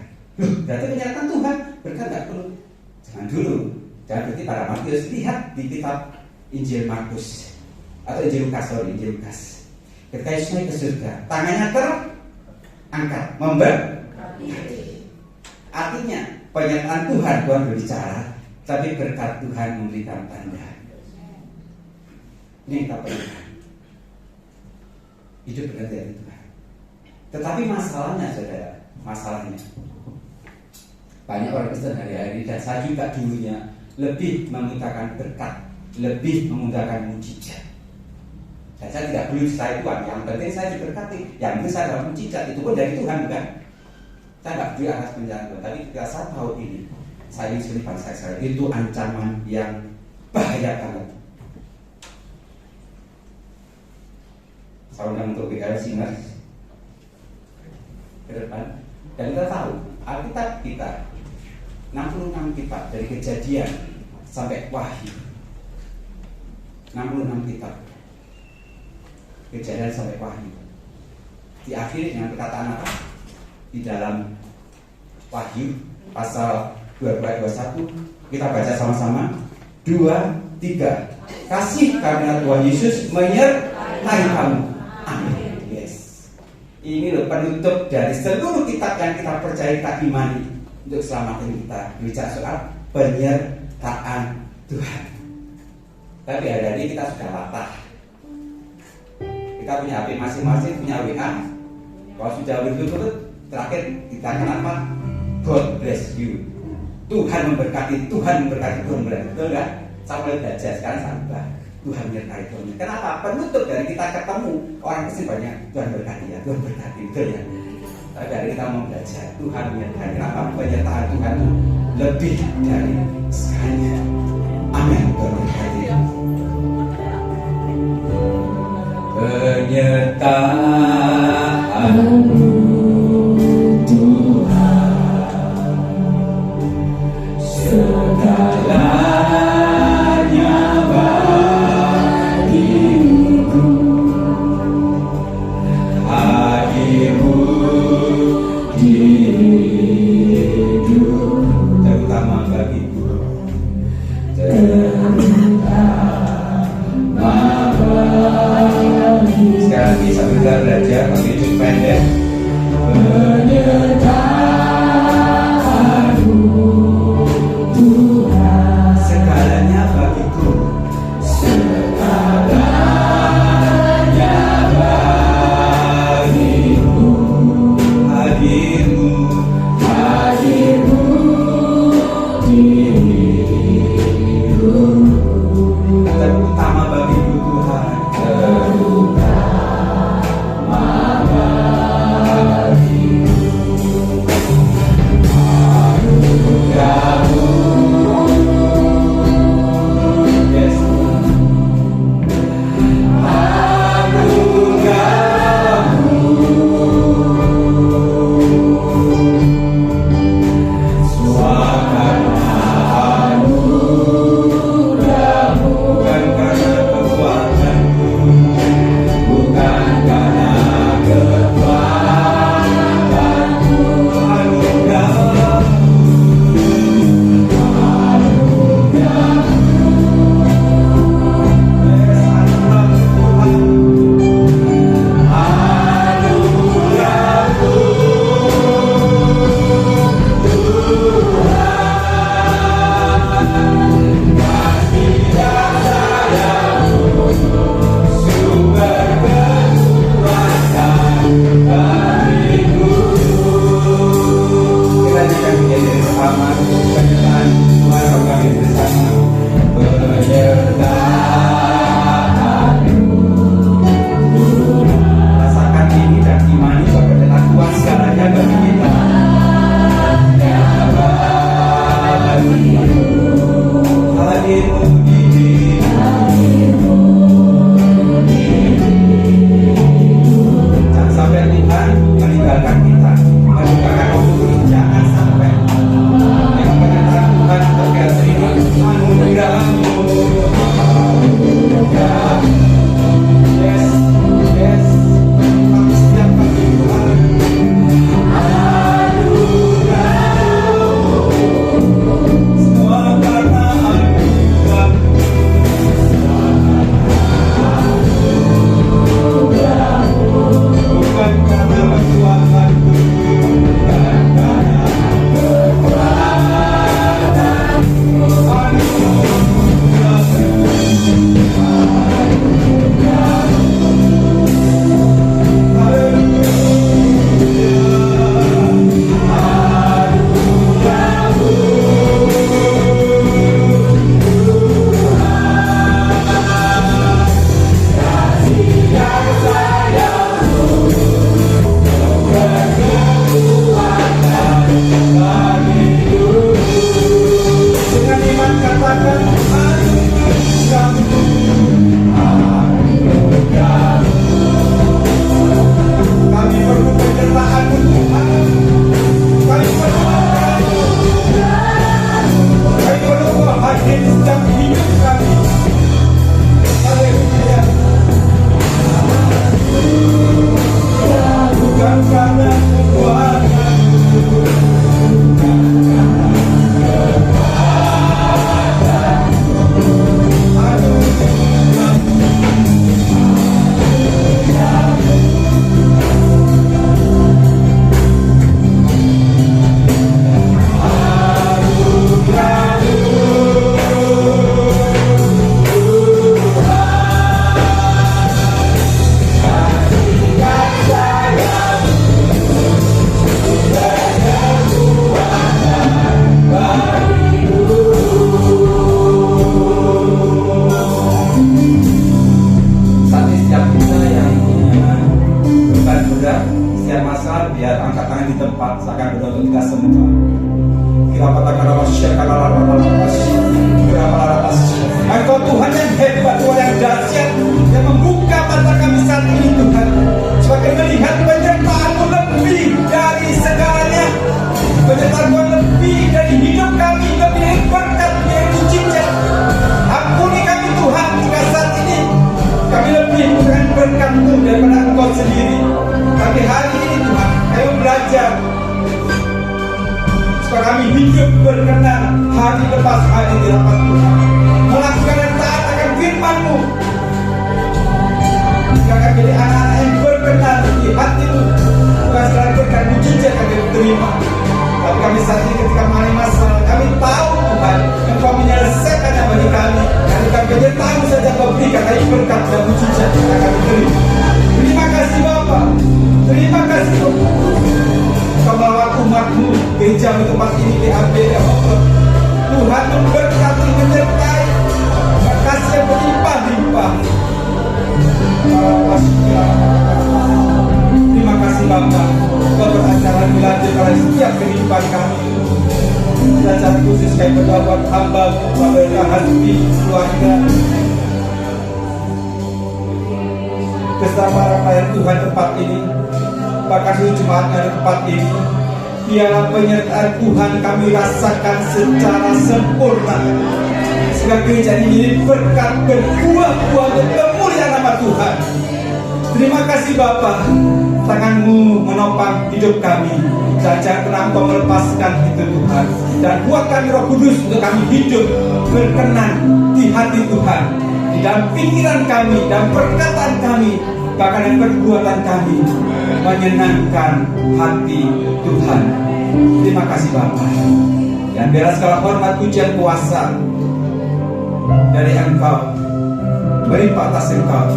Berarti penyertaan Tuhan berkat tidak perlu. Jangan dulu. Jangan berarti pada Matius, lihat di kitab Injil Markus atau Injil Lukas. Ketika Yesus naik ke surga, tangannya terangkat, memberkati. Artinya penyertaan Tuhan berbicara, tapi berkat Tuhan memberikan tanda. Ini kita perlukan. hidup benar dari Tuhan. Tetapi masalahnya saudara, masalahnya banyak orang Kristen hari-hari, dan saya juga dulunya lebih mengutamakan berkat, lebih mengutamakan mujizat. Dan saya tidak perlu saya Tuhan, yang penting saya diberkati, yang penting saya dapat mujizat, itu pun dari Tuhan bukan? Saya nggak peduli atas penjelasan Tuhan, tapi ketika saya tahu ini, saya ingin sekali bangsa Israel, itu ancaman yang bahaya banget. Saya undang untuk PKL Singers ke depan, dan kita tahu Alkitab kita 66 kitab dari Kejadian sampai Wahyu, 66 kitab Kejadian sampai Wahyu, diakhiri dengan perkataan apa? Di dalam Wahyu pasal 22-21 kita baca sama-sama 2-3. Kasih karena Tuhan Yesus menyertai kamu. Amin. Yes. Ini loh penutup dari seluruh kitab yang kita percaya, kita imani untuk selamatkan kita. Bicara soal penyertaan Tuhan. Tapi hari ini kita sudah latah. Kita punya HP masing-masing, punya WA. Kalau sudah berikut-ikut, terakhir kita kenapa? God bless you. Tuhan memberkati, Tuhan memberkati, Tuhan memberkati. Betul nggak? Saya mulai belajar sekarang sampai Tuhan menyertai Tuhan. Kenapa? Penutup dari kita ketemu orang Kristen banyak. Tuhan berkati ya, Tuhan berkati, betul ya. Tapi dari kita mau belajar Tuhan menyertai. Kenapa? Penyertaan Tuhan lebih dari segalanya. Amin. Tuhan berkati. Penyertaan segalanya bagiku, hadirmu di hidup, terutama bagiku, terutama bagiku. Sekarang bisa kita belajar pakai hidup pendek. Segalanya bagiku, segalanya bagiku, hadirmu, hadirmu di hidupku, terutama bagiku Tuhan, terutama bagiku. ya angkat tangan di tempat. Saya akan berdoa untuk kita semua. Engkau Tuhan yang hebat, Tuhan yang dahsyat, yang membuka mata kami saat ini Tuhan, sebagai melihat penyertaan-Mu lebih dari segalanya, penyertaan-Mu lebih dari hidup kami, lebih dari berkat, lebih dari mujizat. Ampuni kami Tuhan, jika saat ini kami lebih membutuhkan berkat-Mu daripada Engkau sendiri. Tapi hari ini Tuhan, ayo belajar supaya kami hidup berkenan hari lepas hari di hadapan Tuhan, melakukan yang taat akan firman-Mu, akan jadi anak-anak yang berkenan di hati-Mu. Bukan selain berkat mujizat yang kami terima, tapi kami saat ini ketika mengalami masalah, kami tahu Tuhan Engkau menyelesaikannya bagi kami, dan kami tahu saja Kau berikan kami berkat dan mujizat yang kami terima. Terima kasih Bapa, terima kasih Kau melawat umat-Mu, gereja di tempat ini, PAB, ya Allah. Tuhan memberkati, menyertai, kasih yang berlimpah-limpah. Terima kasih Bapa, Kau beracara dilanjut oleh setiap kehidupan kami. Belajar khusus kami berdoa buat hamba-Mu, Bapak Hasbi, keluarga, beserta para pelayan Tuhan tempat ini, bahkan seluruh jemaat dari tempat ini. Biarlah penyertaan Tuhan kami rasakan secara sempurna, sehingga gereja ini berkat berbuah-buah untuk kemuliaan nama Tuhan. Terima kasih Bapa, tangan-Mu menopang hidup kami, dan jangan pernah Engkau melepaskan itu Tuhan. Dan buat kami Roh Kudus untuk kami hidup berkenan di hati Tuhan, di dalam pikiran kami dan perkataan kami, bahkan dan perbuatan kami menyenangkan hati Tuhan. Terima kasih Bapa. Dan biarlah segala hormat, pujian, kuasa dari Engkau melimpah atas Engkau.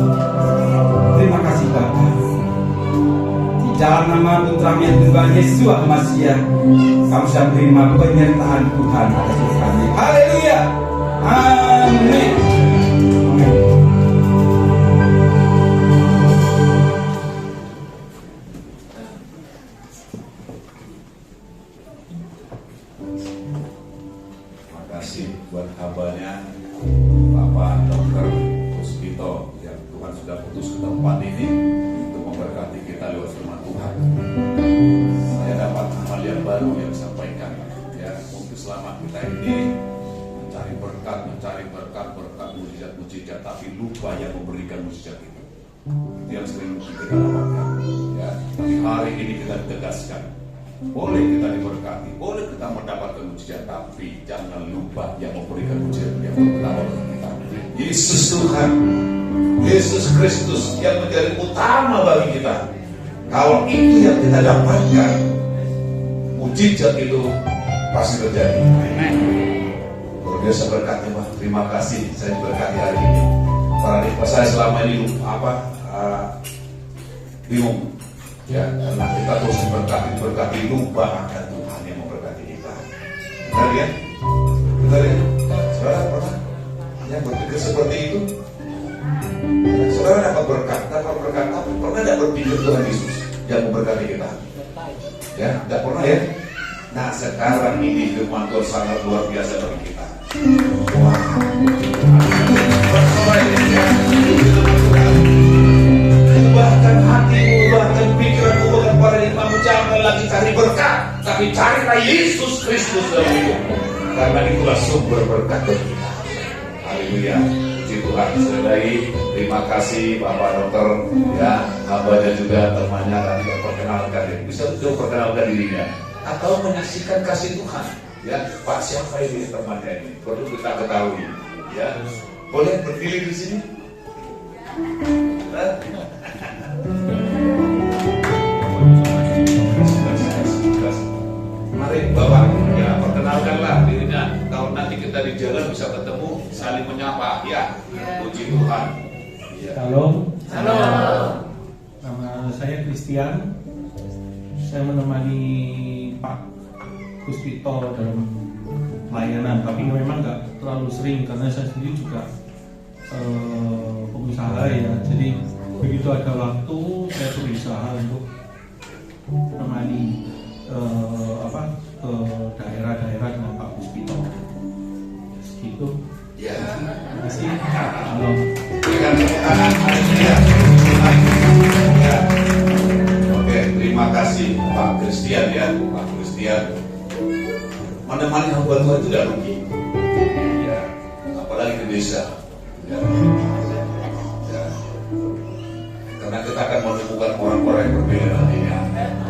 Terima kasih Bapa. Di dalam nama Putra yang Tuhan Yesus Masiah, kami sudah menerima penyertaan Tuhan atas hidup kami. Haleluya. Amin. Buat hambanya Bapak Dr. Puspito yang Tuhan sudah putus ke tempat ini untuk memberkati kita lewat firman Tuhan. Saya dapat amal yang baru yang disampaikan, ya, untuk selama kita ini mencari berkat mujizat, tapi lupa yang memberikan mujizat itu. Itu yang sering kita dapatkan, ya. Tapi hari ini kita tegaskan, boleh kita diberkati, boleh kita mendapatkan mujizat, tapi jangan lupa yang memberikan mujizat yang pertama bagi kita, Yesus Tuhan, Yesus Kristus yang menjadi utama bagi kita. Kalau itu yang kita dapatkan, mujizat itu pasti terjadi. Luar biasa berkatnya Pak. Terima kasih saya diberkati hari ini. Paradigma saya selama ini bingung. Ya, karena kita terus berkati lupa akan Tuhan yang memberkati kita. Benar ya? Benar ya? Saudara pernah yang berpikir seperti itu? Saudara dapat berkat, tapi pernah tidak berpikir Tuhan Yesus yang memberkati kita? Ya, tidak pernah ya? Nah, sekarang ini firman Tuhan sangat luar biasa bagi kita. Wah, ubahkan hatimu, ubahkan pikiranmu, ubahkan paradigmamu. Jangan lagi cari berkat, tapi carilah Yesus Kristus dalam hidupmu, karena itulah sumber berkat bagi kita. Haleluya, puji Tuhan. Sekali terima kasih Bapak Dokter, ya, hambanya juga temannya tadi memperkenalkan, ya. Bisa juga perkenalkan dirinya atau menyaksikan kasih Tuhan, ya. Pak, siapa ini temannya ini? Perlu kita ketahui, ya. Boleh berdiri di sini? Mari Bapak, ya, perkenalkanlah dirinya. Kalau nanti kita di jalan bisa ketemu, saling menyapa, ya. Puji Tuhan. Ya. Shalom. Halo. Nama saya Christian. Saya menemani Pak Puspito dalam pelayanan, tapi memang nggak terlalu sering karena saya sendiri juga pengusaha, ya. Jadi begitu ada waktu saya berusaha untuk menemani ke daerah-daerah dengan Pak Puspito. Segitu. Ya. Terima kasih. Halo. Berikan tepuk tangan. Ya. Oke, terima kasih Pak Christian ya, Pak Christian. Menemani hamba Tuhan itu tidak rugi. Ya, apalagi di desa. Ya. Ya. Karena kita akan menemukan orang-orang yang berbeda nantinya.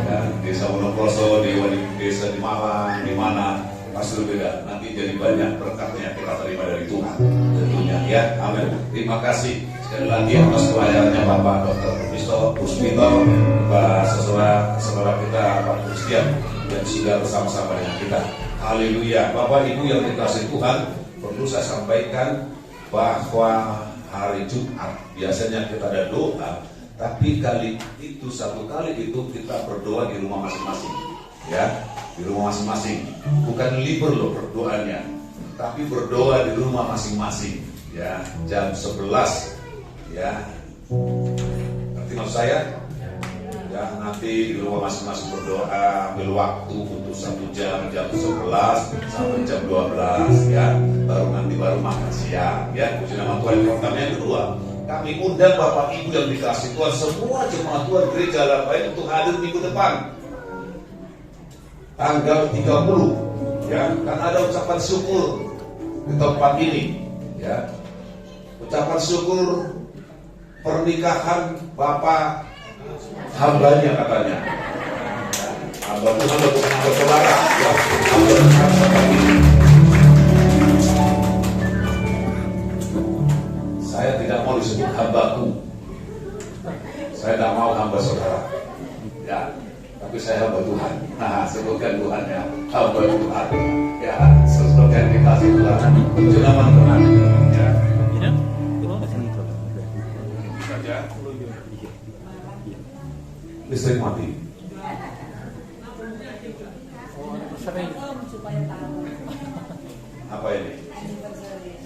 Ya, desa Wonokoso, di desa di Malang, di mana pasti berbeda. Nanti jadi banyak berkatnya kita terima dari Tuhan tentunya ya. Amin. Terima kasih sekali lagi atas pelayanannya Bapak Dr. Puspito, saudara kita Pak Christian yang sudah bersama-sama dengan kita. Haleluya. Bapak Ibu yang dikasihi Tuhan, perlu saya sampaikan bahwa hari Jumat biasanya kita ada doa, tapi satu kali itu kita berdoa di rumah masing-masing, ya, di rumah masing-masing. Bukan libur loh berdoanya, tapi berdoa di rumah masing-masing, ya, jam 11, ya. Ngerti maksud saya? Ya, nanti di rumah masing-masing berdoa, ambil waktu untuk 1 jam 11 sampai jam 12, ya. Baru makan siang, ya. Puji nama Tuhan. Yang kedua, kami undang Bapak Ibu yang dikasih Tuhan, semua jemaat Tuhan gereja Labain untuk hadir minggu depan, tanggal 30, ya. Karena ada ucapan syukur di tempat ini, ya. Ucapan syukur pernikahan Bapak hambanya katanya. Hamba Tuhan bukan hamba saudara, ya. Hamba Tuhan Bapak ini. Saya tidak mau disebut hambaku. Saya tidak mau hamba saudara. Ya, tapi saya hamba Tuhan. Nah, sebutkan Tuhan ya, hamba Tuhan. Ya, sebutkan dikasih Tuhan. Puji nama Tuhan. Ya. Saja. Listrik mati. Apa ini?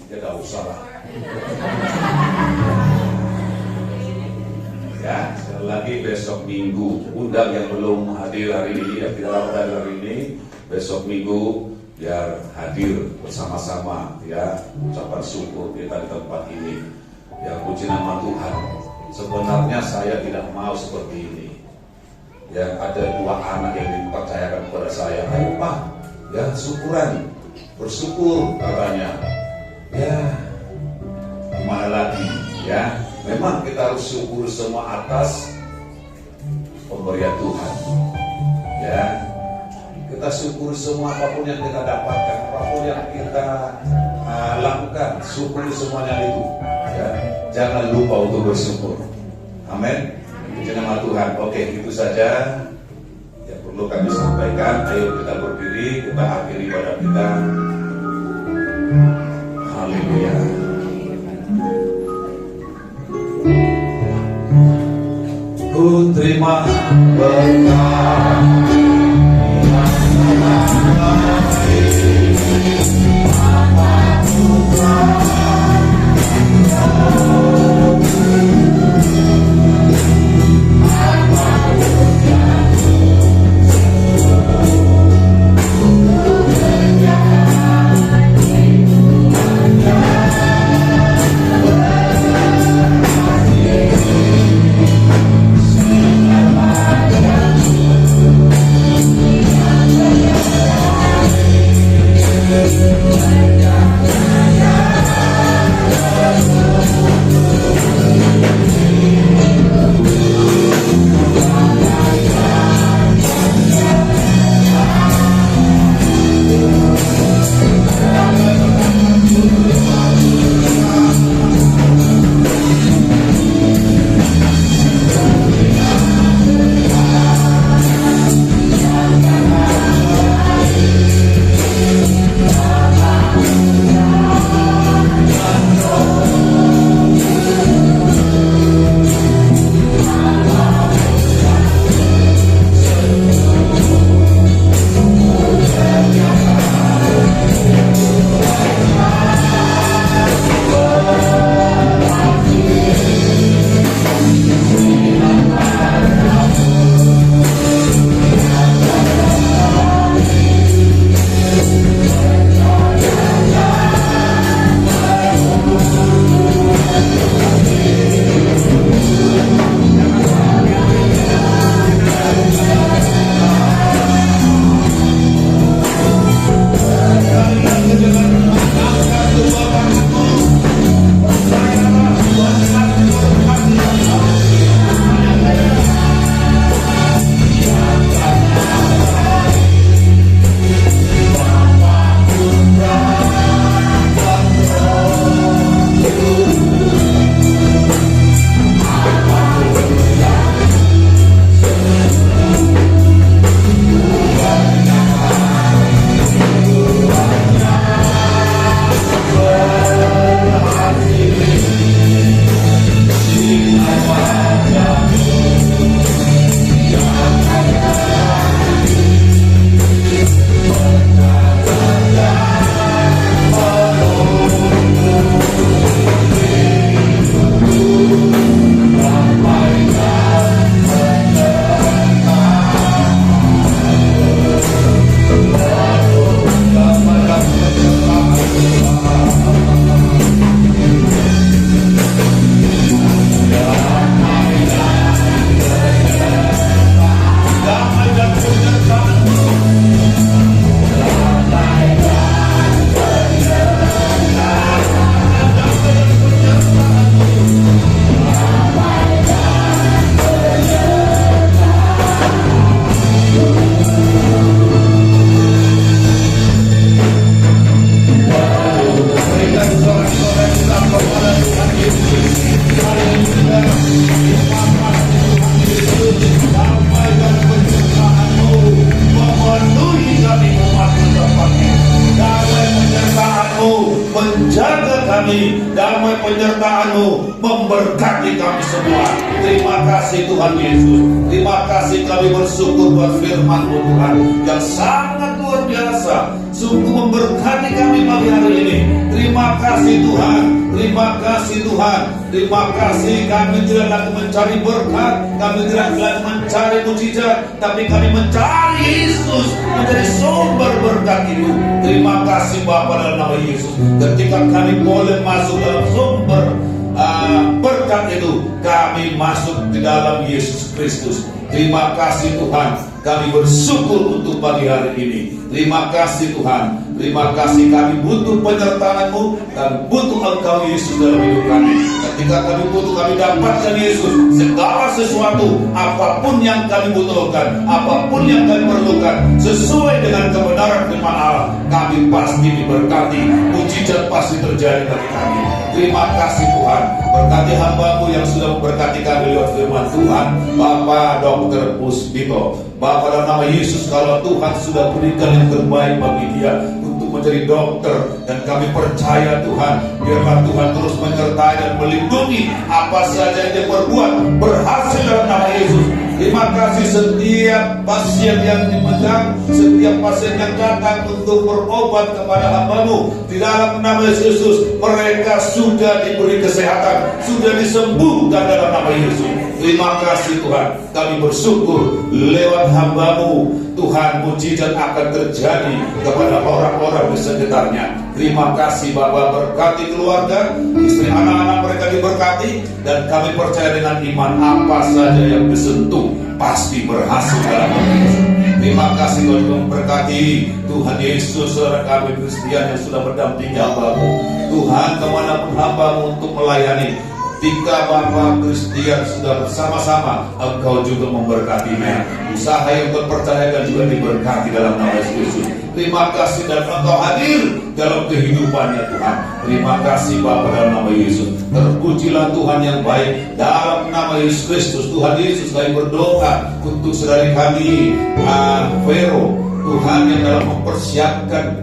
Ya tidak usah lah. Ya, sekali lagi besok Minggu, undang yang belum hadir hari ini, yang tidak dapat hadir hari ini, besok Minggu biar hadir bersama-sama, ya, ucapan syukur kita di tempat ini. Ya, puji nama Tuhan. Sebenarnya saya tidak mau seperti ini. Ya, ada 2 anak yang dipercayakan kepada saya. Ayo Pak, ya, syukuran, bersyukur katanya. Ya, gimana lagi, ya. Memang kita harus syukur semua atas pemberian Tuhan, ya. Kita syukur semua apapun yang kita dapatkan, apapun yang kita lakukan, syukur semuanya itu, ya. Jangan lupa untuk bersyukur. Amin. Puji nama Tuhan. Oke, itu saja yang perlu kami sampaikan. Ayo kita berdiri, kita akhiri ibadah kita. Haleluya. Ku terima berkat. kami, damai penyertaan-Mu memberkati kami semua. Terima kasih Tuhan Yesus. Terima kasih, kami bersyukur buat firman-Mu Tuhan yang sangat luar biasa, sungguh memberkati kami pagi hari ini. Terima kasih Tuhan. Terima kasih Tuhan. Terima kasih, kami tidak lagi mencari berkat, kami tidak lagi mencari mujizat, tapi kami mencari Yesus menjadi sumber berkat itu. Terima kasih Bapa dalam nama Yesus. Ketika kami boleh masuk dalam sumber berkat itu, kami masuk di dalam Yesus Kristus. Terima kasih Tuhan, kami bersyukur untuk pagi hari ini. Terima kasih Tuhan. Terima kasih, kami butuh penyertaan-Mu dan butuh Engkau Yesus dalam hidup kami. Ketika kami butuh, kami dapatkan Yesus. Segala sesuatu, apapun yang kami butuhkan, apapun yang kami perlukan, sesuai dengan kebenaran firman Allah, kami pasti diberkati. Mujizat pasti terjadi bagi kami. Terima kasih Tuhan. Berkati hamba-Mu yang sudah memberkati kami lewat firman Tuhan, Bapak Dr. Puspito. Bapak dalam nama Yesus, kalau Tuhan sudah berikan yang terbaik bagi dia untuk menjadi dokter, dan kami percaya Tuhan, biarlah Tuhan terus menyertai dan melindungi apa saja yang dia perbuat berhasil dalam nama Yesus. Terima kasih setiap pasien yang dipegang, setiap pasien yang datang untuk berobat kepada hamba-Mu, di dalam nama Yesus mereka sudah diberi kesehatan, sudah disembuhkan dalam nama Yesus. Terima kasih Tuhan, kami bersyukur lewat hamba-Mu Tuhan, mujizat akan terjadi kepada orang-orang di sekitarnya. Terima kasih Bapak, berkati keluarga, istri, anak-anak mereka diberkati, dan kami percaya dengan iman apa saja yang disentuh pasti berhasil dalam nama Yesus. Terima kasih Tuhan memberkati Tuhan Yesus, saudara kami Kristian yang sudah mendampingi hamba-Mu Tuhan kemanapun hamba-Mu untuk melayani. Ketika Bapak Kristian sudah bersama-sama, Engkau juga memberkatinya. Usaha yang terpercayakan juga diberkati dalam nama Yesus. Terima kasih dan Engkau hadir dalam kehidupannya Tuhan. Terima kasih Bapa dalam nama Yesus. Terpujilah Tuhan yang baik dalam nama Yesus Kristus. Tuhan Yesus, kami berdoa untuk saudari kami Vero, Tuhan yang dalam mempersiapkan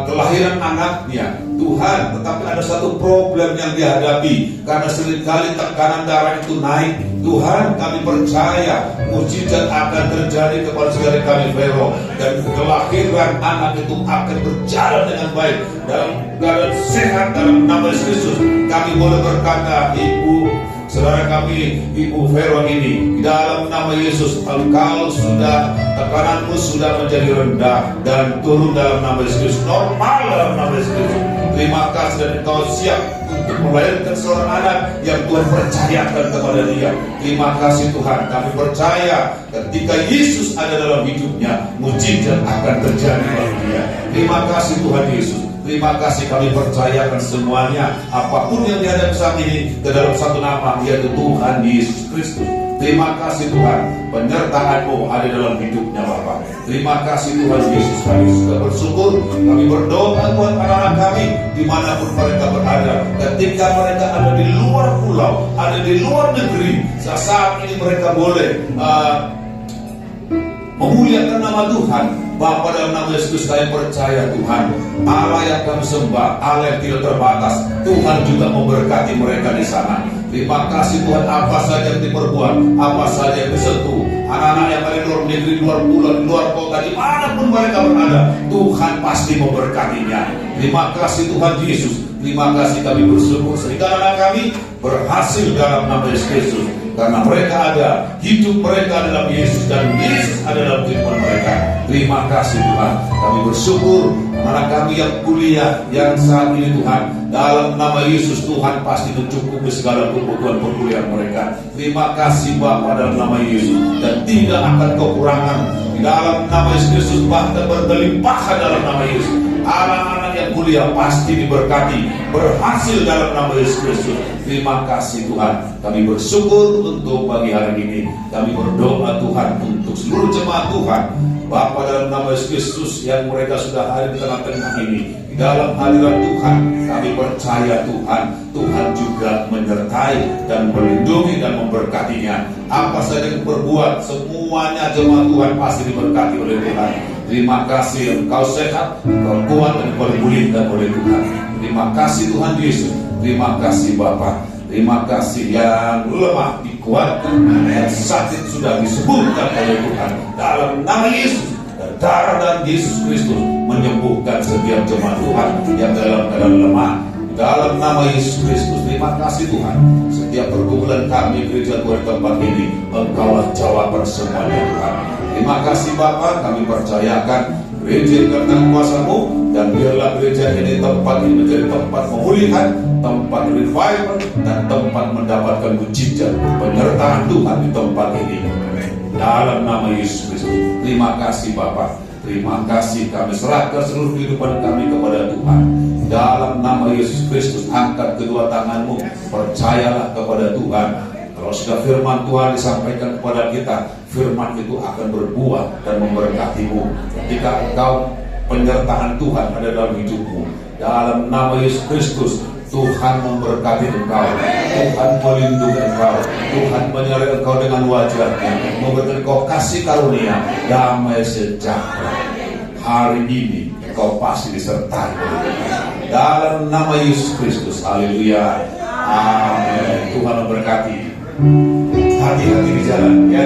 kelahiran anaknya Tuhan, tetapi ada satu problem yang dihadapi karena seringkali tekanan darah itu naik. Tuhan, kami percaya mujizat akan terjadi kepada saudari kami Vero, dan kelahiran anak itu akan berjalan dengan baik dalam keadaan sehat dalam nama Yesus Kristus. Kami boleh berkata, Ibu saudara kami, Ibu Vero ini, di dalam nama Yesus, engkau sudah, tekananmu sudah menjadi rendah dan turun dalam nama Yesus, normal dalam nama Yesus. Terima kasih, dan engkau siap untuk melahirkan seorang anak yang Tuhan percayakan kepada dia. Terima kasih Tuhan, kami percaya ketika Yesus ada dalam hidupnya, mujizat akan terjadi bagi dia. Terima kasih Tuhan Yesus. Terima kasih, kami percayakan semuanya, apapun yang dihadapi saat ini, ke dalam satu nama, yaitu Tuhan Yesus Kristus. Terima kasih Tuhan, penyertaan-Mu ada dalam hidupnya Bapak. Terima kasih Tuhan Yesus, kami sudah bersyukur. Kami berdoa buat anak-anak kami dimanapun mereka berada. Ketika mereka ada di luar pulau, ada di luar negeri, saat ini mereka boleh memuliakan nama Tuhan. Bapa dalam nama Yesus, kami percaya Tuhan, Allah yang kami sembah, Allah yang tidak terbatas, Tuhan juga memberkati mereka di sana. Terima kasih Tuhan, apa saja yang diperbuat, apa saja yang disentuh, anak-anak yang ada di luar negeri, di luar pulau, di luar kota, dimanapun mereka berada, Tuhan pasti memberkatinya. Terima kasih Tuhan Yesus. Terima kasih, kami bersyukur sehingga anak kami berhasil dalam nama Yesus Kristus. Karena mereka ada, hidup mereka dalam Yesus, dan Yesus ada dalam kehidupan mereka. Terima kasih Tuhan, kami bersyukur anak kami yang kuliah, yang saat ini Tuhan, dalam nama Yesus Tuhan pasti mencukupi segala kebutuhan perkuliahan mereka. Terima kasih Bapa dalam nama Yesus, dan tidak akan kekurangan di dalam nama Yesus Kristus, bahkan berkelimpahan dalam nama Yesus. Anak-anak yang kuliah pasti diberkati, berhasil dalam nama Yesus Kristus. Terima kasih Tuhan, kami bersyukur untuk pagi hari ini. Kami berdoa Tuhan untuk seluruh jemaat Tuhan, Bapa dalam nama Yesus Kristus yang mereka sudah hadir di tengah-tengah ini. Di dalam hadirat Tuhan, kami percaya Tuhan, Tuhan juga menyertai dan melindungi dan memberkatinya. Apa saja yang berbuat, semuanya jemaat Tuhan pasti diberkati oleh Tuhan. Terima kasih, engkau sehat, engkau kuat, dan engkau dipulihkan oleh Tuhan. Terima kasih Tuhan Yesus. Terima kasih Bapa. Terima kasih yang lemah dikuatkan, yang sakit sudah disembuhkan oleh Tuhan dalam nama Yesus. Dan darah dan Yesus Kristus menyembuhkan setiap jemaat Tuhan yang dalam keadaan lemah. Dalam nama Yesus Kristus, terima kasih Tuhan. Setiap pergumulan kami gereja Tuhan tempat ini, Engkaulah jawaban semuanya Tuhan. Terima kasih Bapa, kami percayakan gereja karena kuasa-Mu, dan biarlah gereja ini tempat ini menjadi tempat pemulihan, tempat revival, dan tempat mendapatkan mujizat penyertaan Tuhan di tempat ini. Dalam nama Yesus Kristus, terima kasih Bapa. Terima kasih, kami serahkan seluruh kehidupan kami kepada Tuhan. Dalam nama Yesus Kristus, angkat kedua tanganmu, percayalah kepada Tuhan. Kalau sudah firman Tuhan disampaikan kepada kita, firman itu akan berbuah dan memberkatimu. Ketika engkau penyertaan Tuhan ada dalam hidupmu, dalam nama Yesus Kristus, Tuhan memberkati engkau, Tuhan melindungi engkau, Tuhan menyertai engkau dengan wajah-Nya, memberikan engkau kasih karunia, damai sejahtera. Hari ini engkau pasti disertai oleh Tuhan. Dalam nama Yesus Kristus, haleluya, amin. Tuhan memberkati. Hati-hati di jalan, ya.